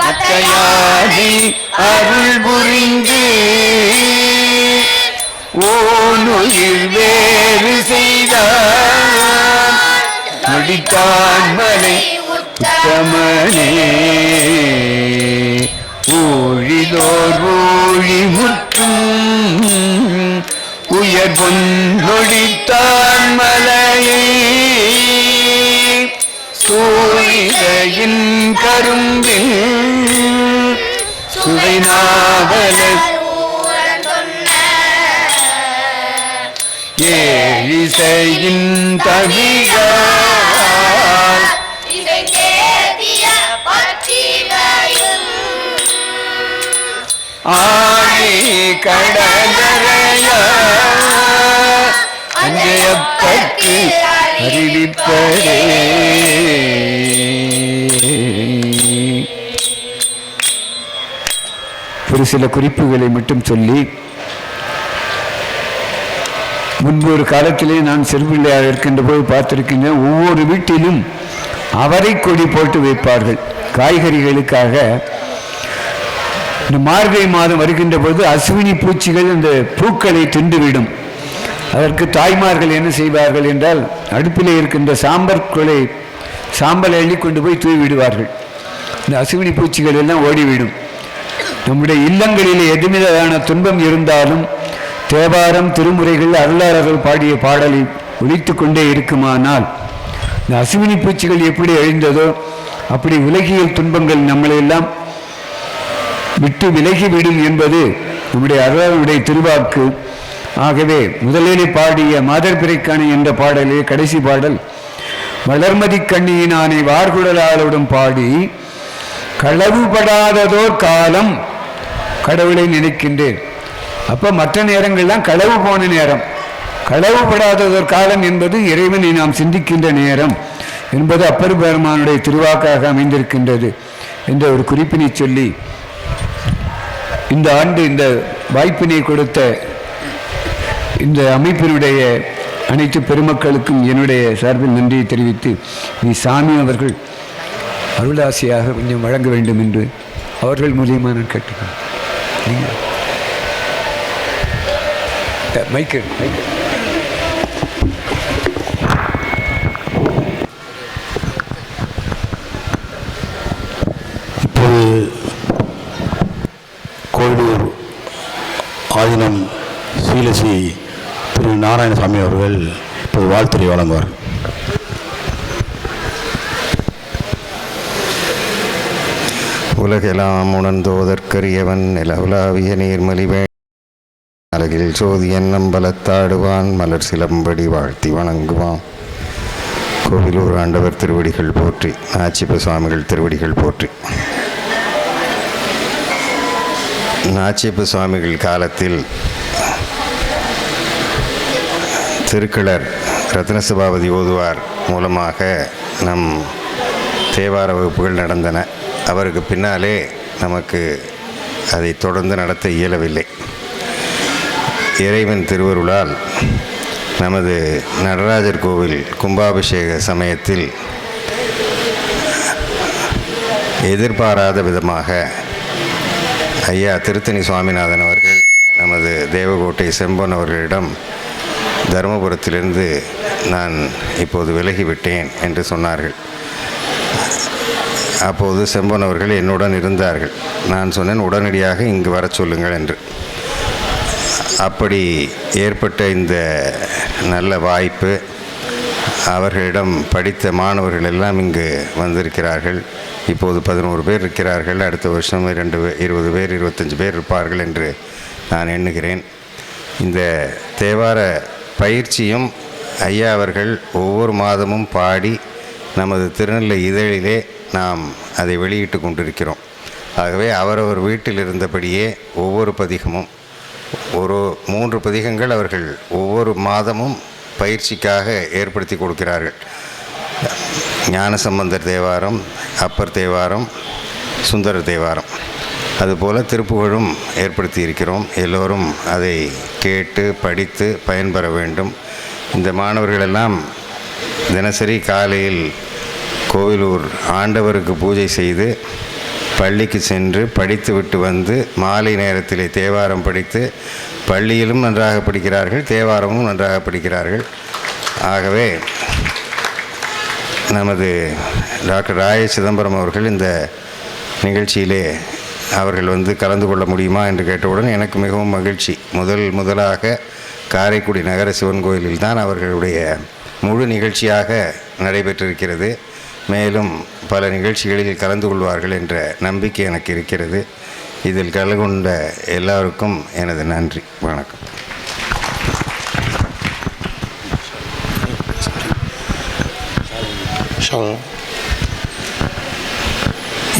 மத்தையாதி அருள் புரிந்து ஓனுயிர் வேறு செய்தான் முடித்தான் மலை உத்தமனே ஊழிலோர் ஊழி முற்றும் உயர் பொன்னொழித்தான் மலையை சூழியின் கரும்பில் சுவை நாவல ஏழிசையின் தவிகால் ஆழி கடலறைய அஞ்சையப்பற்கு அறிவிப்பதே. ஒரு சில குறிப்புகளை மட்டும் சொல்லி, முன்பு ஒரு காலத்திலே நான் சிறுபிள்ளையாக இருக்கின்ற போது பார்த்திருக்கின்றேன். ஒவ்வொரு வீட்டிலும் அவரை கொடி போட்டு வைப்பார்கள் காய்கறிகளுக்காக. இந்த மார்கழி மாதம் வருகின்ற போது அசுவினி பூச்சிகள் இந்த பூக்களை தின்றுவிடும். அதற்கு தாய்மார்கள் என்ன செய்வார்கள் என்றால், அடுப்பிலே இருக்கின்ற சாம்பலை அள்ளி கொண்டு போய் தூவி விடுவார்கள். இந்த அசுவினி பூச்சிகள் எல்லாம் ஓடிவிடும். நம்முடைய இல்லங்களிலே எதுமிதான துன்பம் இருந்தாலும் தேவாரம் திருமுறைகள் அருளாளர்கள் பாடிய பாடலை ஒலித்து கொண்டே இருக்குமானால் இந்த அசுவினி பூச்சிகள் எப்படி அழிந்ததோ அப்படி உலகியல் துன்பங்கள் நம்மளையெல்லாம் விட்டு விலகிவிடும் என்பது நம்முடைய அருளாளருடைய திருவாக்கு. ஆகவே முதலிலே பாடிய மாதர் பிறைக்காணி என்ற பாடலே கடைசி பாடல் வளர்மதி கண்ணியினானை வார்குழலாளோடும் பாடி களவுபடாததோர் காலம் கடவுளை நினைக்கின்றேன். அப்போ மற்ற நேரங்கள்லாம் களவு போன நேரம், களவுபடாததோர் காலம் என்பது இறைவனை நாம் சிந்திக்கின்ற நேரம் என்பது அப்பர் பெருமானுடைய திருவாக்காக அமைந்திருக்கின்றது என்ற ஒரு குறிப்பினை சொல்லி, இந்த ஆண்டு இந்த வாய்ப்பினை கொடுத்த இந்த அமைப்பினுடைய அனைத்து பெருமக்களுக்கும் என்னுடைய சார்பில் நன்றியை தெரிவித்து, நீ சாமி அவர்கள் அருளாசியாக கொஞ்சம் வழங்க வேண்டும் என்று அவர்கள் மூலியமாக நான் கேட்டுக்கிறேன். மைக்கு இப்போது கோயிலூர் ஆதீனம் ஸ்ரீலசி திரு நாராயணசாமி அவர்கள் இப்போது வாழ்த்துரை வழங்குவார். உலகெல்லாம் உணர்ந்தோதற்கரியவன் நிலவுலாவிய நீர்மலிவே அழகில் சோதியன் நம்பலத்தாடுவான் மலர் சிலம்படி வாழ்த்தி வணங்குவான். கோவிலூர் ஆண்டவர் திருவடிகள் போற்றி, நாச்சிப்ப சுவாமிகள் திருவடிகள் போற்றி. நாச்சிப்ப சுவாமிகள் காலத்தில் திருக்களர் ரத்னசபாபதி ஓதுவார் மூலமாக நம் தேவார வகுப்புகள் நடந்தன. அவருக்கு பின்னாலே நமக்கு அதை தொடர்ந்து நடத்த இயலவில்லை. இறைவன் திருவருளால் நமது நடராஜர் கோவில் கும்பாபிஷேக சமயத்தில் எதிர்பாராத விதமாக ஐயா திருத்தணி சுவாமிநாதன் அவர்கள் நமது தேவகோட்டை செம்பன் அவர்களிடம் தருமபுரத்திலிருந்து நான் இப்போது விலகிவிட்டேன் என்று சொன்னார்கள். அப்போது செம்பன் அவர்கள் என்னுடன் இருந்தார்கள். நான் சொன்னேன், உடனடியாக இங்கு வர சொல்லுங்கள் என்று. அப்படி ஏற்பட்ட இந்த நல்ல வாய்ப்பு அவர்களிடம் படித்த மாணவர்கள் எல்லாம் இங்கு வந்திருக்கிறார்கள். இப்போது 11 பேர் இருக்கிறார்கள். அடுத்த வருஷம் 20 பேர் 25 பேர் இருப்பார்கள் என்று நான் எண்ணுகிறேன். இந்த தேவார பயிற்சியும் ஐயா அவர்கள் ஒவ்வொரு மாதமும் பாடி நமது திருநெல்லை இதழிலே நாம் அதை வெளியிட்டு கொண்டிருக்கிறோம். ஆகவே அவரவர் வீட்டில் இருந்தபடியே ஒவ்வொரு பதிகமும் 3 பதிகங்கள் அவர்கள் ஒவ்வொரு மாதமும் பயிற்சிக்காக ஏற்படுத்தி கொடுக்கிறார்கள். ஞானசம்பந்தர் தேவாரம், அப்பர் தேவாரம், சுந்தர தேவாரம், அதுபோல் திருப்புகழும் ஏற்படுத்தி இருக்கிறோம். எல்லோரும் அதை கேட்டு படித்து பயன்பெற வேண்டும். இந்த மாணவர்களெல்லாம் தினசரி காலையில் கோவிலூர் ஆண்டவருக்கு பூஜை செய்து பள்ளிக்கு சென்று படித்து விட்டு வந்து மாலை நேரத்திலே தேவாரம் படித்து பள்ளியிலும் நன்றாக படிக்கிறார்கள், தேவாரமும் நன்றாக படிக்கிறார்கள். ஆகவே நமது டாக்டர் ராய சிதம்பரம் அவர்கள் இந்த நிகழ்ச்சியிலே அவர்கள் வந்து கலந்து கொள்ள முடியுமா என்று கேட்டவுடன் எனக்கு மிகவும் மகிழ்ச்சி. முதலாக காரைக்குடி நகர சிவன் கோயிலில் தான் அவர்களுடைய முழு நிகழ்ச்சியாக நடைபெற்றிருக்கிறது. மேலும் பல நிகழ்ச்சிகளில் கலந்து கொள்வார்கள் என்ற நம்பிக்கை எனக்கு இருக்கிறது. இதில் கலந்து கொண்ட எல்லாருக்கும் எனது நன்றி. வணக்கம்.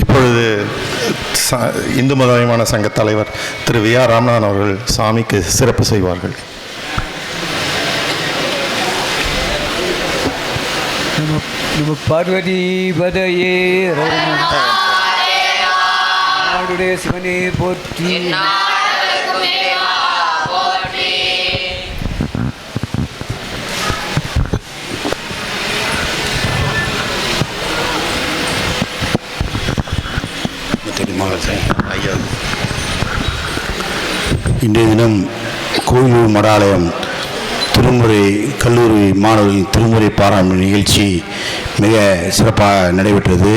இப்பொழுது இந்து மதாபிமான சங்க தலைவர் திரு வி ஆர் ராமநாதன் அவர்கள் சாமிக்கு சிறப்பு செய்வார்கள். நம பார்வதி பதையே நாடுடைய சிவனே போற்றி. இன்றைய தினம் கோயிலூர் மடாலயம் திருமுறை கல்லூரி மாணவர்களின் திருமுறை பாராட்டு நிகழ்ச்சி மிக சிறப்பாக நடைபெற்றது.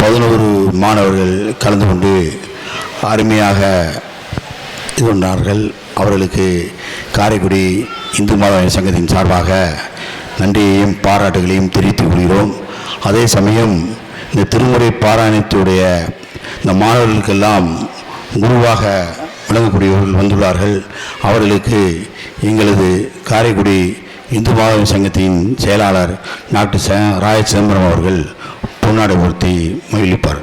11 மாணவர்கள் கலந்து கொண்டு அருமையாக இது கொண்டார்கள். அவர்களுக்கு காரைக்குடி இந்து மத சங்கத்தின் சார்பாக நன்றியையும் பாராட்டுகளையும் தெரிவித்துக் கொள்கிறோம். அதே சமயம் இந்த திருமுறை பாராயணத்துடைய இந்த மாணவர்களுக்கெல்லாம் குருவாக விளங்கக்கூடியவர்கள் வந்துள்ளார்கள். அவர்களுக்கு எங்களது காரைக்குடி இந்து மாதவ சங்கத்தின் செயலாளர் டாக்டர் ராய சிதம்பரம் அவர்கள் பொன்னாடை உயர்த்தி மகிழ்விப்பார்.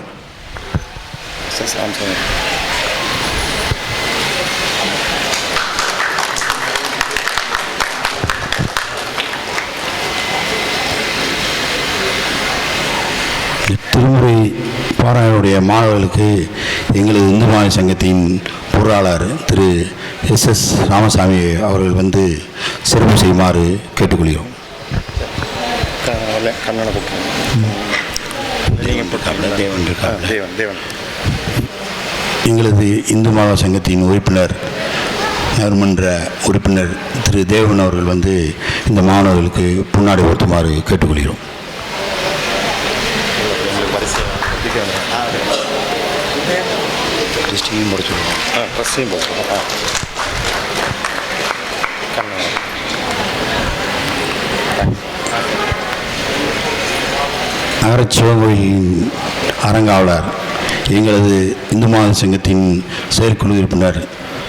திருமுறை பாராயணுடைய மாணவர்களுக்கு எங்களது இந்து மாத சங்கத்தின் பொருளாளர் திரு எஸ் ராமசாமி அவர்கள் வந்து சிறப்பு செய்யுமாறு கேட்டுக்கொள்கிறோம். எங்களது இந்து மாத சங்கத்தின் உறுப்பினர் நகர்மன்ற உறுப்பினர் திரு தேவன் அவர்கள் வந்து இந்த மாணவர்களுக்கு பொன்னாடை உயர்த்துமாறு கேட்டுக்கொள்கிறோம். நகர சிவகோயிலின் அரங்காவலர் எங்களது இந்து மாத சங்கத்தின் செயற்குழு உறுப்பினர்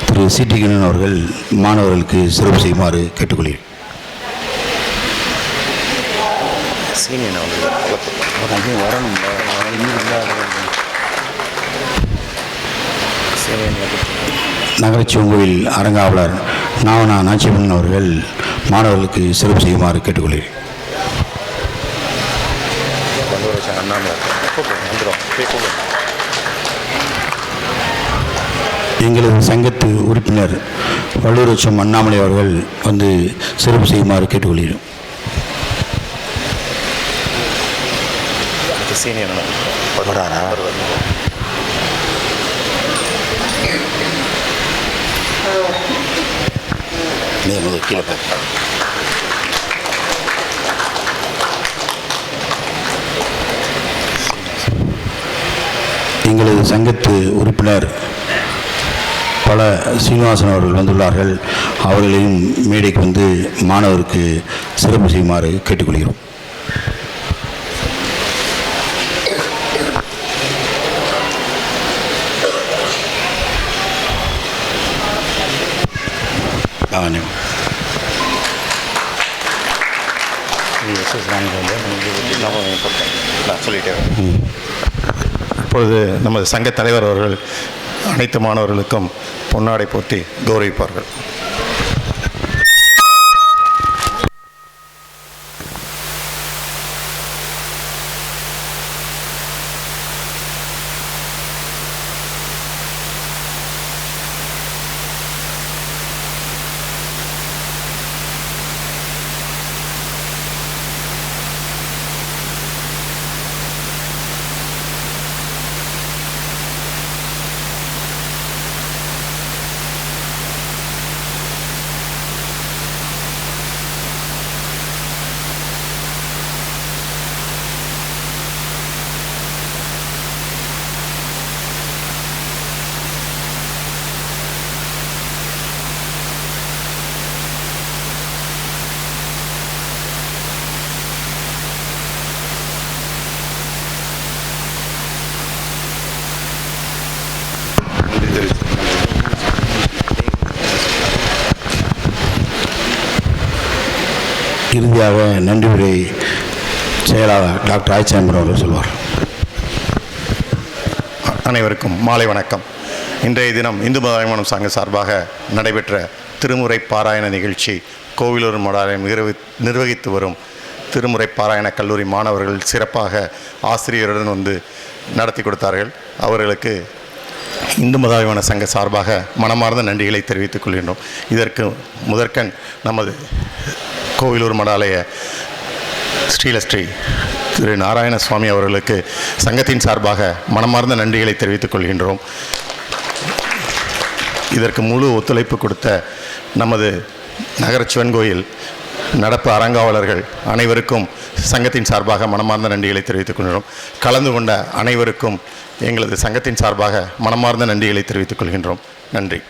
திரு சிடி கண்ணன் அவர்கள் மாணவர்களுக்கு சிறப்பு செய்யுமாறு கேட்டுக்கொள்கிறேன். நகரச்சிவங்கோயில் அரங்காவலர் நாவனா நாச்சியம்மன் அவர்கள் மாணவர்களுக்கு சிறப்பு செய்யுமாறு கேட்டுக்கொள்கிறேன். எங்களது சங்கத்து உறுப்பினர் வள்ளூரட்சம் அண்ணாமலை அவர்கள் வந்து சிறப்பு செய்யுமாறு கேட்டுக்கொள்கிறோம். எங்களது சங்கத்து உறுப்பினர் பல சீனிவாசன் அவர்கள் வந்துள்ளார்கள். அவர்களையும் மேடைக்கு வந்து மாணவருக்கு சிறப்பு செய்யுமாறு கேட்டுக்கொள்கிறோம். இப்பொழுது நமது சங்க தலைவர் அவர்கள் அனைத்து மாணவர்களுக்கும் பொன்னாடை போற்றி கௌரவிப்பார்கள். இறுதியாக நன்றி உரை செயலாளர் டாக்டர் ஆய்ச்சாம்பரம் அவர்கள் சொல்வார். அனைவருக்கும் மாலை வணக்கம். இன்றைய தினம் இந்து மதாபிமானம் சங்க சார்பாக நடைபெற்ற திருமுறை பாராயண நிகழ்ச்சி கோவிலூர் மடாலயம் நிர்வகித்து வரும் திருமுறை பாராயண கல்லூரி மாணவர்கள் சிறப்பாக ஆசிரியருடன் வந்து நடத்தி கொடுத்தார்கள். அவர்களுக்கு இந்து மதாபிமான சங்க சார்பாக மனமார்ந்த நன்றிகளை தெரிவித்துக் கொள்கின்றோம். இதற்கு முதற்கண் நமது கோவிலூர் மடாலய ஸ்ரீலஸ்ரீ திரு நாராயணசுவாமி அவர்களுக்கு சங்கத்தின் சார்பாக மனமார்ந்த நன்றிகளை தெரிவித்துக் கொள்கின்றோம். இதற்கு முழு ஒத்துழைப்பு கொடுத்த நமது நகர சிவன் கோயில் நடப்பு அறங்காவலர்கள் அனைவருக்கும் சங்கத்தின் சார்பாக மனமார்ந்த நன்றிகளை தெரிவித்துக் கொள்கிறோம். கலந்து கொண்ட அனைவருக்கும் எங்களது சங்கத்தின் சார்பாக மனமார்ந்த நன்றிகளை தெரிவித்துக் கொள்கின்றோம். நன்றி.